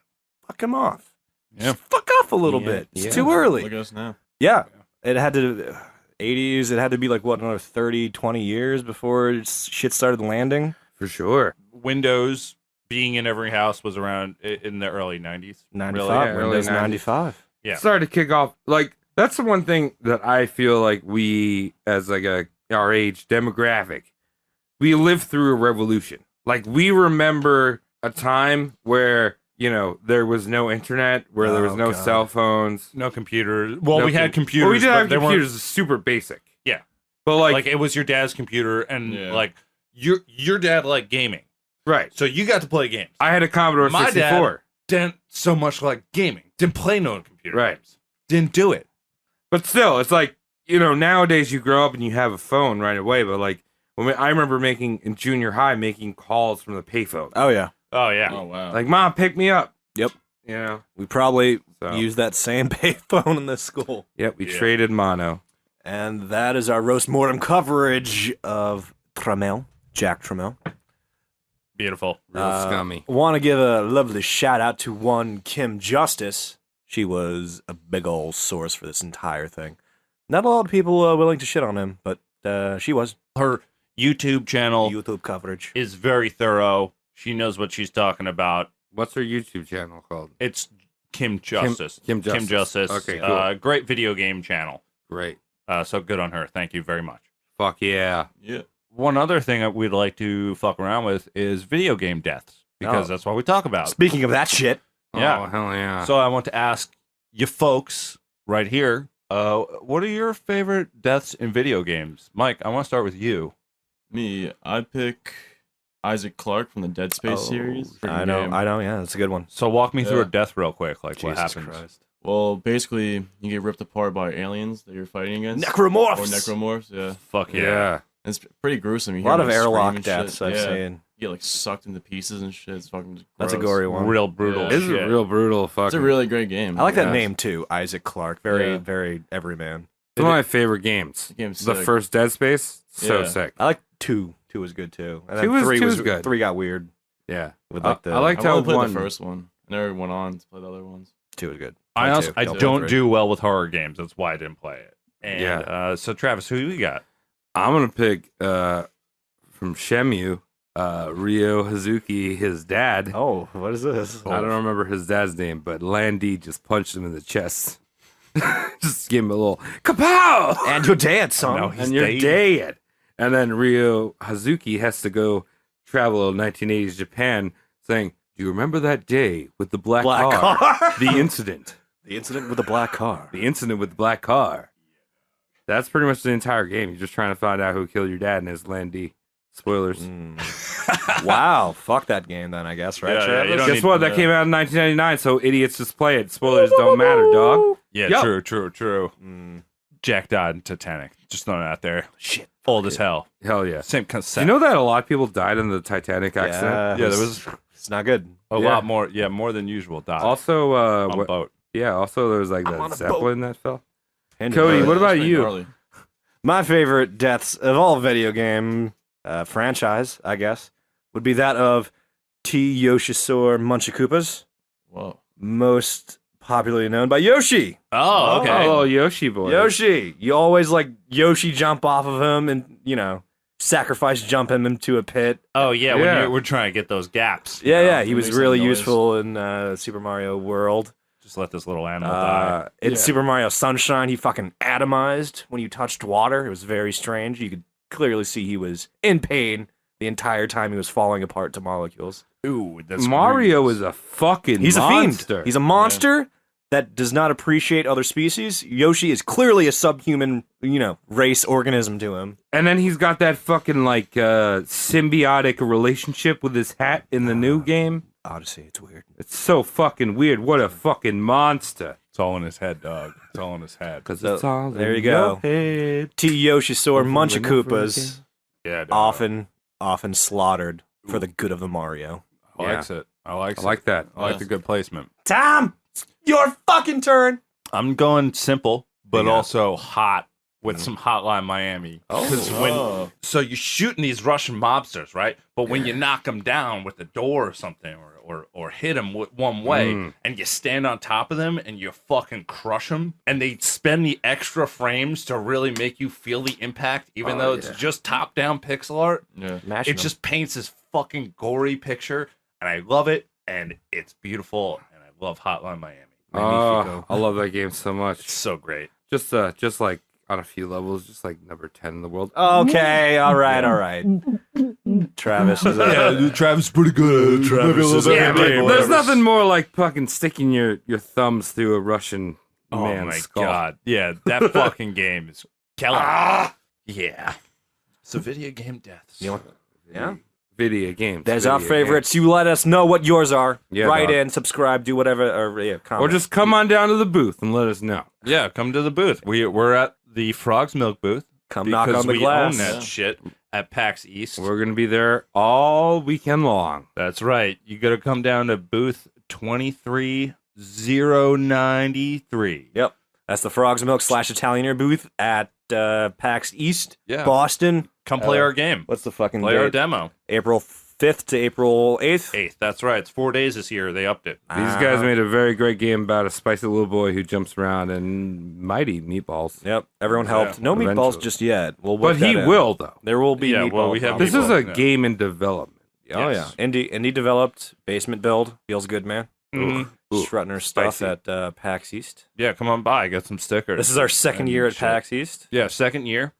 fuck him off. Yeah. Just fuck off a little Yeah, bit. It's yeah. too early. Look at us now. Yeah. It had to 80s, it had to be like what, another 30, 20 years before shit started landing. For sure. Windows being in every house was around in the early 90s. 95, Yeah, early Windows 90s. 95. Yeah. Started to kick off. Like, that's the one thing that I feel like we, as like our age demographic, we lived through a revolution. Like, we remember a time where, you know, there was no internet, where there was Oh, no God. cell phones. No computers. Well, no we had com- computers. Well, we did but have they weren't- computers, super basic. Yeah. But Like it was your dad's computer, and Yeah. like your dad liked gaming, right. so you got to play games. I had a Commodore My 64. Didn't so much like gaming. Didn't play no computer Right. games. Didn't do it. But still, it's like, you know, nowadays you grow up and you have a phone right away. But like, I remember in junior high, making calls from the payphone. Oh, yeah. Oh yeah. Oh wow. Like, Mom, pick me up. Yep. You know? We probably So. used that same payphone in this school. Yep, we Yeah. traded mono. And that is our roast mortem coverage of Tramiel, Jack Tramiel. Beautiful. Real scummy. Want to give a lovely shout out to one Kim Justice. She was a big old source for this entire thing. Not a lot of people willing to shit on him, but she was. Her YouTube channel YouTube coverage is very thorough. She knows what she's talking about. What's her YouTube channel called? It's Kim Justice. Kim Justice. Kim Justice. Okay, cool. Great video game channel. Great. So good on her. Thank you very much. Fuck yeah. Yeah. One other thing that we'd like to fuck around with is video game deaths, because that's what we talk about. Speaking of that shit, Yeah. Oh, hell yeah. So I want to ask you folks right here, what are your favorite deaths in video games? Mike, I want to start with you. Me, I pick Isaac Clarke from the Dead Space series. I know, yeah, that's a good one. So walk me through a Yeah. death real quick, like what Jesus happens. Christ. Well, basically, you get ripped apart by aliens that you're fighting against. Necromorphs! Or necromorphs, yeah. Fuck yeah. yeah. It's pretty gruesome. You A hear lot them, of like, airlock scream and deaths shit. I've Yeah. seen. You get like sucked into pieces and shit. It's fucking That's a gross. gory one. Real brutal Yeah. This is shit. a real brutal fucking. It's a really great game. I like that Yeah. name too, Isaac Clarke. Very, Yeah. very everyman. It's one of my favorite games. The game's The sick. first Dead Space, so Yeah. sick. I like 2. 2 was good too. And then Two was- 3 two was was good. 3 got weird. Yeah. With like the I liked I how only played one. the first one. I never went on to play the other ones. 2 was good. I Play also, 2. I play don't 3. do well with horror games. That's why I didn't play it. And Yeah. so Travis, who you got? I'm gonna pick from Shemu, Ryo Hazuki, his dad. Oh, what is this? I don't remember his dad's name, but Landy just punched him in the chest. Just give him a little kapow, And your dance song. No, he's and you're dead. dead. And then Ryo Hazuki has to go travel to 1980s Japan, saying, "Do you remember that day with the black car? car. The incident. The incident with the black car. The incident with the black car." That's pretty much the entire game. You're just trying to find out who killed your dad, and it's Landy. Spoilers. Wow, fuck that game then, I guess, right? Yeah, yeah, Travis? you don't Guess need- what? That yeah. came out in 1999, so idiots just play it. Spoilers don't matter, dog. Yeah, Yo. true. Jack died in Titanic. Just throwing it out there. Shit. Old as hell. Hell yeah. Same Do concept. you know that a lot of people died in the Titanic accident? Yeah, there was It's not good. a Yeah. lot more. Yeah, more than usual died Also, on a boat. yeah, also there was like I'm on that a Zeppelin that fell. Hindenburg. Cody, what That's about pretty you? gnarly. My favorite deaths of all video game franchise, I guess, would be that of T. Yoshisaur Munchakoopas, Whoa. most popularly known by Yoshi. Oh, okay. Oh, Yoshi boy. Yoshi, you always like Yoshi jump off of him and sacrifice jump him into a pit. Oh, yeah, Yeah. when we're trying to get those gaps. Yeah, Yeah, yeah, he it was makes really some noise. useful in Super Mario World. Just let this little animal die. In Yeah. Super Mario Sunshine, he fucking atomized when you touched water. It was very strange. You could clearly see he was in pain the entire time he was falling apart to molecules. Ooh, that's Mario is a fucking He's monster. a fiend. He's a monster that does not appreciate other species. Yoshi is clearly a subhuman, race organism to him. And then he's got that fucking like symbiotic relationship with his hat in the new game. Odyssey, it's weird. It's so fucking weird. What a fucking monster. It's all in his head, dog. It's all in his head. Because So, it's all there in you go. your head. T. Yoshisaur Over and over Munchakoopas Yeah, dog. often slaughtered for the good of the Mario. I likes it. I likes I like that. I like the good placement. Tom, it's your fucking turn. I'm going simple, but Yeah. also hot with some Hotline Miami. Oh. So you're shooting these Russian mobsters, right? But when you knock them down with a door or something, or hit them one way, and you stand on top of them and you fucking crush them, and they spend the extra frames to really make you feel the impact, even though it's just top-down pixel art. Yeah. It just paints this fucking gory picture, and I love it, and it's beautiful, and I love Hotline Miami. Oh, I love that game so much. It's so great. Just like on a few levels, just like number 10 in the world. Okay, all right. Travis is Travis is pretty good. Travis is Yeah, but there's nothing more like fucking sticking your thumbs through a Russian Oh man's my skull. god. Yeah, that fucking game is killer. Yeah. So video game deaths. Yeah. Video games. There's video our games. favorites. You let us know what yours are. Yeah, Write dog. in, subscribe, do whatever, Or comment. just come on down to the booth and let us know. Yeah, come to the booth. We're at the Frog's Milk booth. Come knock because on the we glass. own that shit at PAX East. We're going to be there all weekend long. That's right. You got to come down to booth 23093. Yep. That's the Frogs Milk / Italianer booth at PAX East, Yeah. Boston. Come play our game. What's the fucking Play our date? demo. April 5th to April 8th. 8th. That's right. It's 4 days this year. They upped it. These guys made a very great game about a spicy little boy who jumps around and might eat meatballs. Yep, everyone helped. Yeah, No meatballs eventually. just yet. We'll But work he that in. will, though. There will be Yeah, meatballs. well, we have This is a yeah. game in development. Oh, Yes. yeah. Indie developed, basement build. Feels good, man. Mhm. Ooh, Strutner stuff spicy. at PAX East. Yeah, come on by. Get some stickers. This is our second and year at shit. PAX East. Yeah, second year.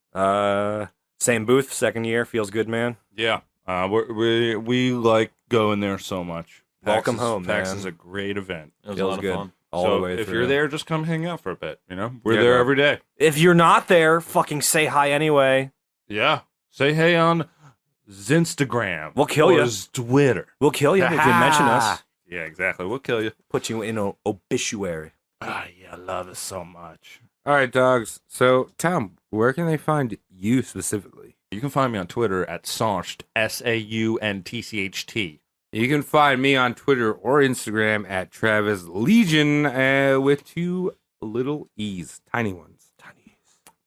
Same booth, second year. Feels good, man. Yeah. We like going there so much. Welcome home, PAX man. is a great event. It was Feels a lot good. of fun. All so the way if through. you're there, just come hang out for a bit. We're Yeah, there bro. every day. If you're not there, fucking say hi anyway. Yeah. Say hey on Zinstagram. We'll kill or ya. Twitter. We'll kill you if you mention us. Yeah, exactly. We'll kill you. Put you in an obituary. Ah, yeah, I love it so much. All right, dogs. So, Tom, where can they find you specifically? You can find me on Twitter at Sauntcht, SAUNTCHT. You can find me on Twitter or Instagram at Travis Legion with 2 little E's, tiny ones.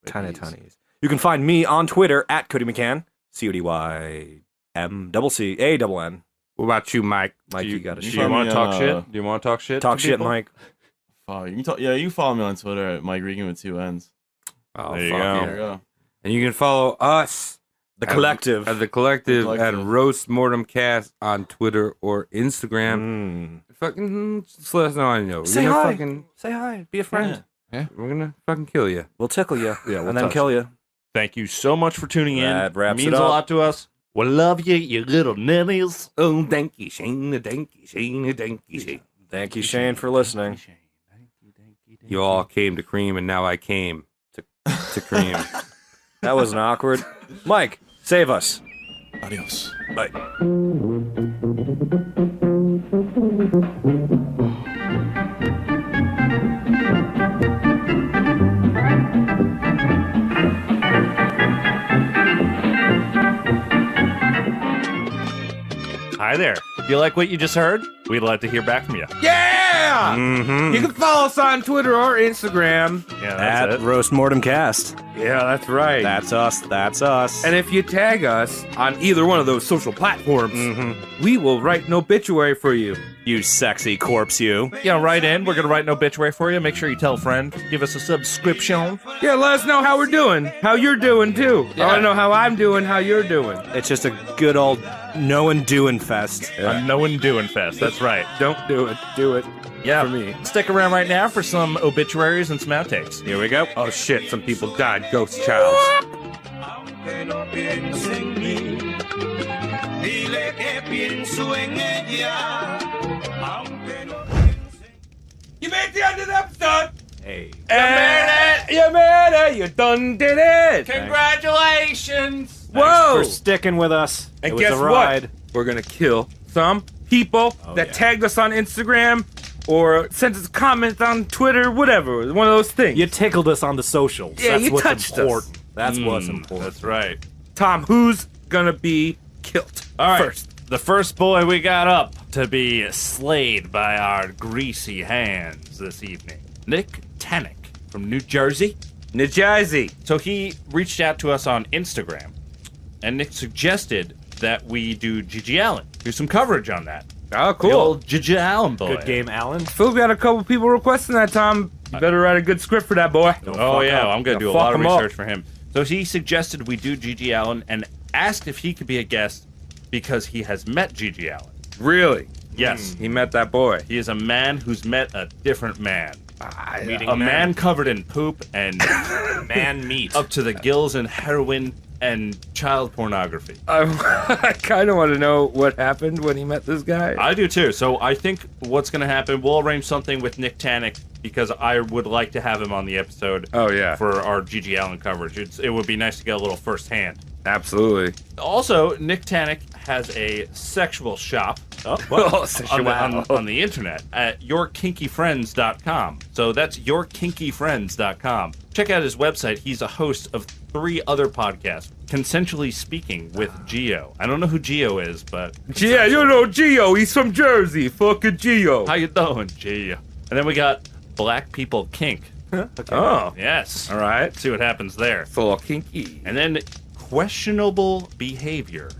Tiny tinies. You can find me on Twitter at Cody McCann. CODYMCCANN. What about you, Mike? Mike, you got to Do you shoot. want to me talk on, shit? Do you want to talk shit? Talk to shit, people? Mike. You can talk, you follow me on Twitter at Mike Regan with 2 N's. Oh, There you fuck go. yeah. There you go. And you can follow us The Collective. at the collective The at Collective. Roast Mortem Cast on Twitter or Instagram. Fucking just let us know how you know. Say We're gonna hi. fucking, Say hi. Be a friend. we're gonna fucking kill you. We'll tickle you. Yeah, we'll and then touch kill you. Thank you so much for tuning in. That wraps it it means a up. lot to us. We love you, you little ninnies. Oh, thank you, Shane. Thank you, Shane. Thank you, Shane. Thank you, Shane, for listening. You all came to cream, and now I came to cream. That wasn't awkward. Mike, save us. Adios. Bye. Hi there. If you like what you just heard, we'd love to hear back from you. Yeah! Mm-hmm. You can follow us on Twitter or Instagram. Yeah, that's At it. Roast Mortem Cast. Yeah, that's right. That's us. That's us. And if you tag us on either one of those social platforms, we will write an obituary for you. you sexy corpse, you. Yeah, write in. We're going to write an obituary for you. Make sure you tell a friend. Give us a subscription. Yeah, let us know how we're doing. How you're doing, too. I want to know how I'm doing, how you're doing. It's just a good old no and doing fest. A no one doing fest. That's right. Don't do it. Do it. Yeah. For me. Stick around right now for some obituaries and some outtakes. Here we go. Oh, shit. Some people died. Ghost child. Aunque no piense en mí, dile que pienso en ella. Aunque no piense en You made the end of the episode. Hey. You made it. You done did it. Congratulations. Whoa. For sticking with us. And it was guess a ride. what? We're going to kill some people that tagged us on Instagram or sent us comments on Twitter, whatever. One of those things. You tickled us on the socials. Yeah, That's you what's touched us. important. That's what's important. That's right. Tom, who's going to be killed All right. first? The first boy we got up to be slayed by our greasy hands this evening. Nick Tannick from New Jersey. Nijazi. So he reached out to us on Instagram, and Nick suggested that we do Gigi Allen, do some coverage on that. Oh, The cool. old Gigi Allen boy. Good game, Alan. Phil's got a couple people requesting that, Tom. You better write a good script for that boy. Oh yeah, I'm gonna do a Fuck lot of 'em up. research for him. So he suggested we do Gigi Allen and asked if he could be a guest because he has met Gigi Allen. Really? Yes, He met that boy. he is a man who's met a different man. Meeting A man covered in poop and man meat. up to the gills in heroin and child pornography. I kind of want to know what happened when he met this guy. I do too. So I think what's going to happen, we'll arrange something with Nick Tannick because I would like to have him on the episode. Oh, yeah. For our Gigi Allen coverage. It would be nice to get a little firsthand. Absolutely. Also, Nick Tannick has a sexual shop Oh, on the internet at yourkinkyfriends.com. So that's yourkinkyfriends.com. Check out his website. He's a host of 3 other podcasts, Consensually Speaking with Geo. I don't know who Geo is, but Yeah, you know Gio. He's from Jersey. Fucking Gio. how you doing, Geo? And then we got Black People Kink Oh, Yes. all right. See what happens there. It's a little kinky. And then questionable behavior.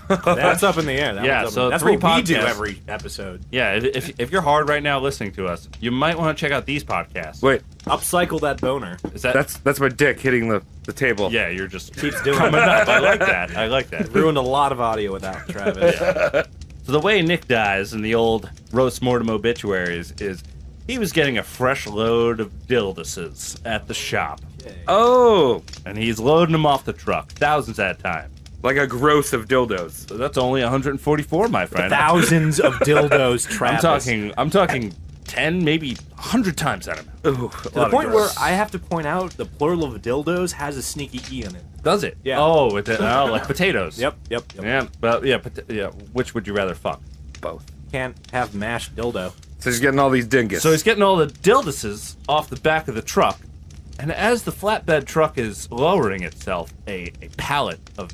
That's up in the air. Yeah, one's up so in- that's three what we do podcasts. every episode. Yeah, if you're hard right now listening to us, you might want to check out these podcasts. Wait, Upcycle that boner. Is that? that's my dick hitting the table. Yeah, you're just Keeps doing coming it. up. I like that. I like that. Ruined a lot of audio without Travis. So the way Nick dies in the old roast mortem obituaries is he was getting a fresh load of dilduses at the shop, Oh, and he's loading them off the truck, thousands at a time. like a gross of dildos. So that's only 144, my friend. Thousands of dildos, Travis. I'm talking 10, maybe 100 times that amount. Ooh, To the point where I have to point out the plural of dildos has a sneaky E in it. Does it? Yeah. Oh, like potatoes. Yep. Yeah, but yeah. Which would you rather fuck? both. Can't have mashed dildo. So he's getting all these dingus. So he's getting all the dilduses off the back of the truck, and as the flatbed truck is lowering itself, a pallet of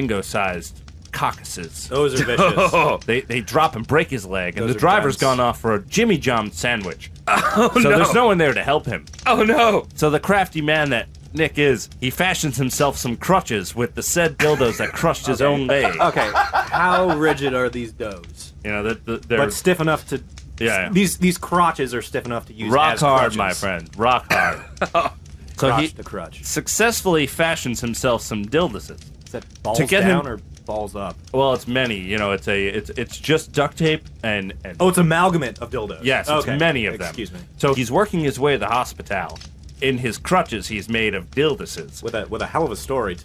mandingo-sized caucuses. Those are vicious. They drop and break his leg, and Those the are driver's dense. gone off for a Jimmy John sandwich. oh So no! there's no one there to help him. Oh no! So the crafty man that Nick is, he fashions himself some crutches with the said dildos that crushed his own leg. Okay, how rigid are these doughs? You know, they're But stiff enough to. Yeah. These crotches are stiff enough to use rock as hard, crutches. my friend. Rock hard. So Crotch he the crutch. successfully fashions himself some dilduses. Is that balls to get down him- or balls up? Well, it's many. You know, it's just duct tape and Oh, it's amalgamate of dildos. yes, it's Okay. many of them. Excuse me. So he's working his way to the hospital. In his crutches, he's made of dilduses. With a hell of a story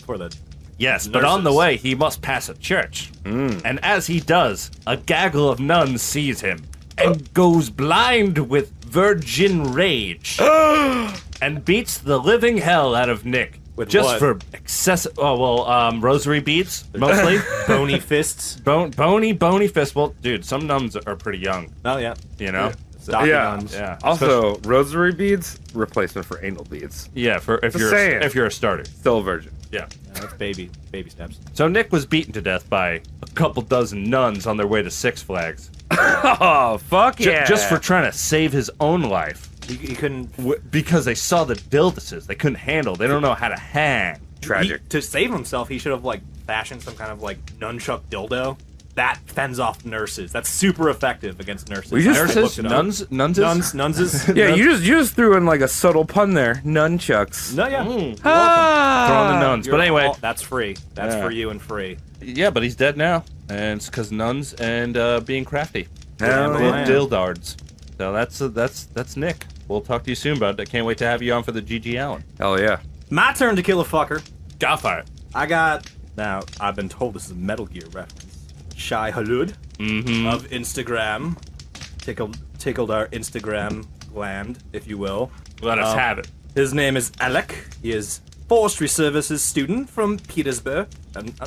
for the. Yes, but on the Nurses. way, he must pass a church. And as he does, a gaggle of nuns sees him and goes blind with virgin rage and beats the living hell out of Nick. With just what? for excessive. Oh, well, rosary beads, mostly. Bony fists. Bony fist. Well, dude, some nuns are pretty young, Oh yeah. you know? Stocky Yeah. nuns. Yeah. Also, rosary beads replacement for anal beads. Yeah, for if Just saying. you're a starter. Still a virgin. Yeah. That's baby steps. So Nick was beaten to death by a couple dozen nuns on their way to Six Flags. Oh fuck yeah! Just for trying to save his own life. He couldn't. Because they saw the dilduses. They couldn't handle. They don't know how to hang. tragic. To save himself, he should have fashioned some kind of nunchuck dildo. That fends off nurses. That's super effective against nurses. We just- I Nurses? looked it up. Nunses. Yeah, you just threw in a subtle pun there. Nunchucks. No, yeah. Ah! Throwing the nuns. You're But anyway. all- that's free. That's Yeah. for you and free. Yeah, but he's dead now. And it's because nuns and being crafty. Hell With yeah. dildards. So that's Nick. We'll talk to you soon, bud. I can't wait to have you on for the GG Allen. Hell yeah. My turn to kill a fucker. Got fired. I got. Now, I've been told this is a Metal Gear reference. Shai Halud of Instagram. Tickled our Instagram gland, if you will. Let us have it. His name is Alec. He is Forestry Services student from Petersburg.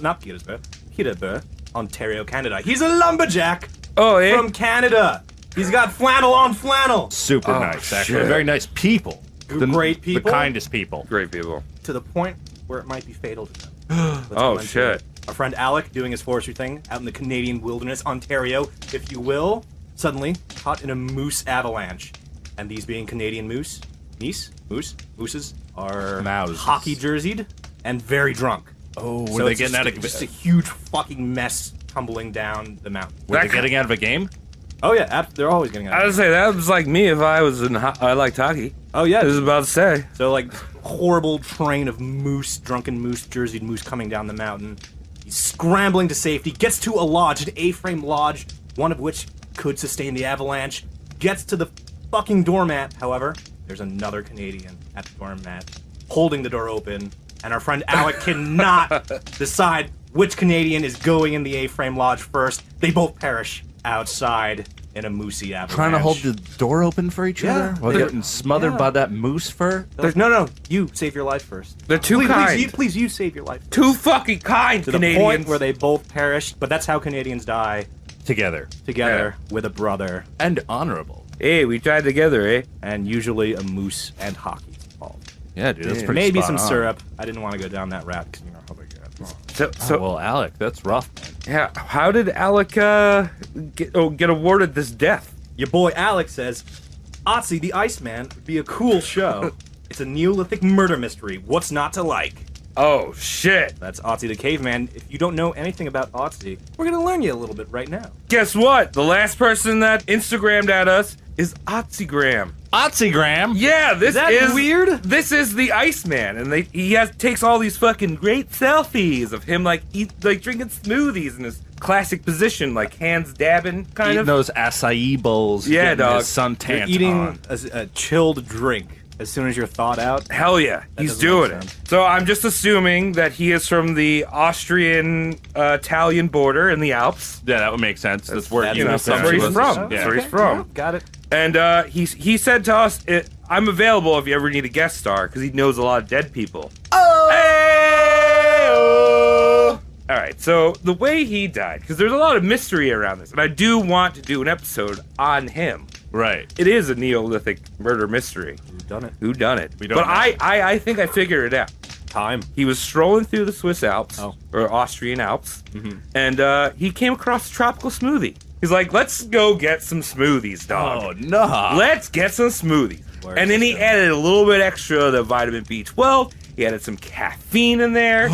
Not Petersburg. Peterborough, Ontario, Canada. He's a lumberjack Oh yeah. from Canada. He's got flannel on flannel. Super Oh, nice, actually. shit. Very nice people. Great people. The kindest people. Great people. To the point where it might be fatal to them. Let's Oh, go into shit. it. Our friend Alec, doing his forestry thing out in the Canadian wilderness, Ontario, if you will, suddenly caught in a moose avalanche. And these being Canadian mooses are Mouses. hockey jerseyed and very drunk. Oh, So were they it's getting out of just a huge fucking mess tumbling down the mountain. Were they That- getting out of a game? Oh yeah, they're always getting out. I would say that was like me if I was in. I liked hockey. Oh yeah, I was about to say. So horrible train of moose, drunken moose, jerseyed moose coming down the mountain. He's scrambling to safety, gets to a lodge, an A-frame lodge, one of which could sustain the avalanche. Gets to the fucking doormat, however, there's another Canadian at the doormat, holding the door open, and our friend Alec cannot decide which Canadian is going in the A-frame lodge first. They both perish outside in a moosey avalanche. Trying to hold the door open for each Yeah. other while getting smothered Yeah. by that moose fur? No, you save your life first. They're too kind. Please, you save your life. Too fucking kind, To the Canadians. point where they both perished, but that's how Canadians die, Together. together with a brother, And honorable. Hey, we tried together, eh? and usually a moose and hockey is involved. Yeah, dude, that's pretty Maybe spot some on. syrup. I didn't want to go down that route because you know how they get. So, Well, Alec, that's rough, man. yeah, how did Alec get awarded this death? Your boy Alex says Otzi the Iceman would be a cool show. It's a Neolithic murder mystery. What's not to like? Oh, shit. That's Otzi the Caveman. If you don't know anything about Otzi, we're gonna learn you a little bit right now. Guess what? The last person that Instagrammed at us is Otzigram. Otzigram? Yeah, this Is that is weird? This is the Iceman, and he takes all these fucking great selfies of him like drinking smoothies in his classic position, like hands dabbing, kind Eating of. those acai bowls. Yeah, getting dog. his suntan You're eating on. a chilled drink as soon as you're thawed out. Hell yeah, he's doesn't doing make it. sense. So I'm just assuming that he is from the Austrian-Italian border in the Alps. Yeah, that would make sense. That's where That's you know makes That's sense. where he's from. Okay. That's where he's from. Got it. And he said to us, "I'm available if you ever need a guest star," because he knows a lot of dead people. Oh! All right, so the way he died, because there's a lot of mystery around this, and I do want to do an episode on him. Right. It is a Neolithic murder mystery. Who's done it? Who done it? We don't but know. I think I figured it out. Time. He was strolling through the Swiss Alps, Oh. or Austrian Alps, and he came across a tropical smoothie. He's like, let's go get some smoothies, dog. Oh, no. Let's get some smoothies. Where's And then this he going? added a little bit extra of the vitamin B12. He added some caffeine in there.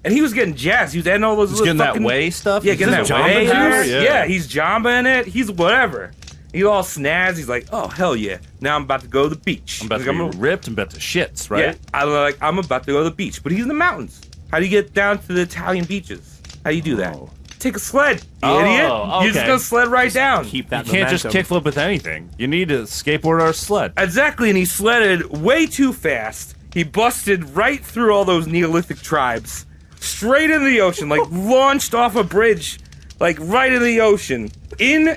And he was getting jazzed. He was adding all those He's little getting that fucking... whey stuff? Yeah, Is getting that this whey Jamba powder? juice. Yeah, he's Jamba in it. He's whatever. He's all snazzy. He's like, oh, hell yeah. Now I'm about to go to the beach. I'm about He's to like, be ripped. I'm about to shits, right? Yeah, I'm about to go to the beach. But he's in the mountains. How do you get down to the Italian beaches? How do you do that? Oh. Take a sled, you Oh, idiot. okay. You're just gonna sled right down. Keep You that can't just momentum. kickflip with anything. You need a skateboard or a sled. Exactly, and he sledded way too fast. He busted right through all those Neolithic tribes, straight into the ocean, like launched off a bridge, like right into the ocean,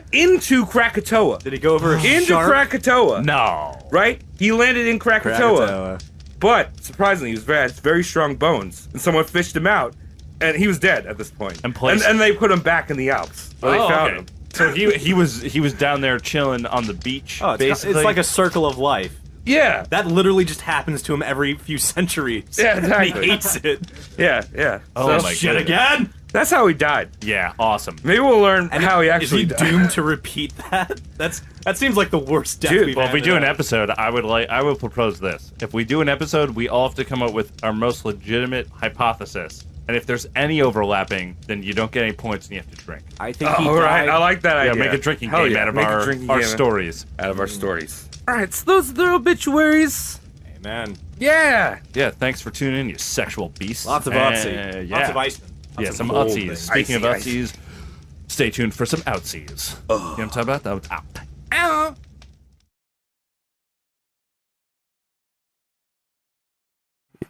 into Krakatoa. Did he go over a Into shark? Krakatoa, No. right? He landed in Krakatoa, Krakatoa. but surprisingly, he had very strong bones, and someone fished him out, and he was dead at this point. And placed- and they put him back in the Alps, where they found him. So he was down there chilling on the beach. Oh, it's basically. like a circle of life. Yeah, That literally just happens to him every few centuries. Yeah, And exactly. he hates it. yeah. Oh So my Shit goodness. again? that's how he died. Yeah, awesome. Maybe we'll learn how he Is actually he died. doomed to repeat that? That seems like the worst death Dude, we've Well, if we had do an today. episode, I will propose this. If we do an episode, we all have to come up with our most legitimate hypothesis. And if there's any overlapping, then you don't get any points and you have to drink. I think Oh, he all right, died. I like that Yeah, idea. make a drinking Hell game yeah, out of make a our drinking our game stories. Out of our stories. All right, so those are the obituaries. Amen. Yeah. Yeah, thanks for tuning in, you sexual beasts. Lots of Otzi. Yeah. Lots of Iceman. Yeah, Lots some of cold outsies. things. Speaking of Icy, outsies, stay tuned for some outsies. You know what I'm talking about? That was out. Ow.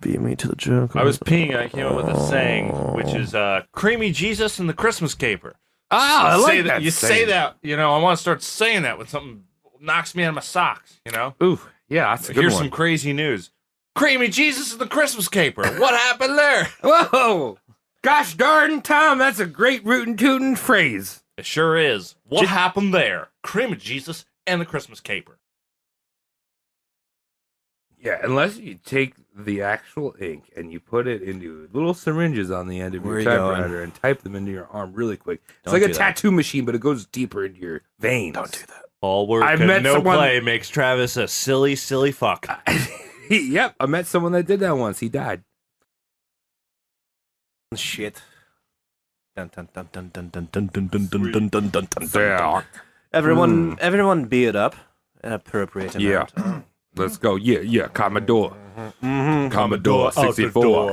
Beat me to the joke. I was peeing and I came up with a saying, which is creamy Jesus and the Christmas caper. Ah, I like Say that. You say that, you know, I want to start saying that when something knocks me out of my socks, you know? Ooh, yeah, that's a good Here's one. some crazy news. Creamy Jesus and the Christmas caper. What happened there? Whoa! Gosh darn, Tom, that's a great rootin' tootin' phrase. It sure is. What happened there? Creamy Jesus and the Christmas caper. Yeah, unless you take the actual ink and you put it into little syringes on the end of Where your are you typewriter going? and type them into your arm really quick. It's Don't like a do that. tattoo machine, but it goes deeper into your veins. Don't do that. All work I and met no someone- play makes Travis a silly, silly fuck. Yep, I met someone that did that once. He died. Shit. Dun, dun, dun, dun, dun, dun, dun, dun, dun, dun, dun, dun, dun, dun, dun. Everyone be it up. An appropriate Yeah. amount. Let's go. Yeah, Commodore. Mm-hmm. Commodore 64.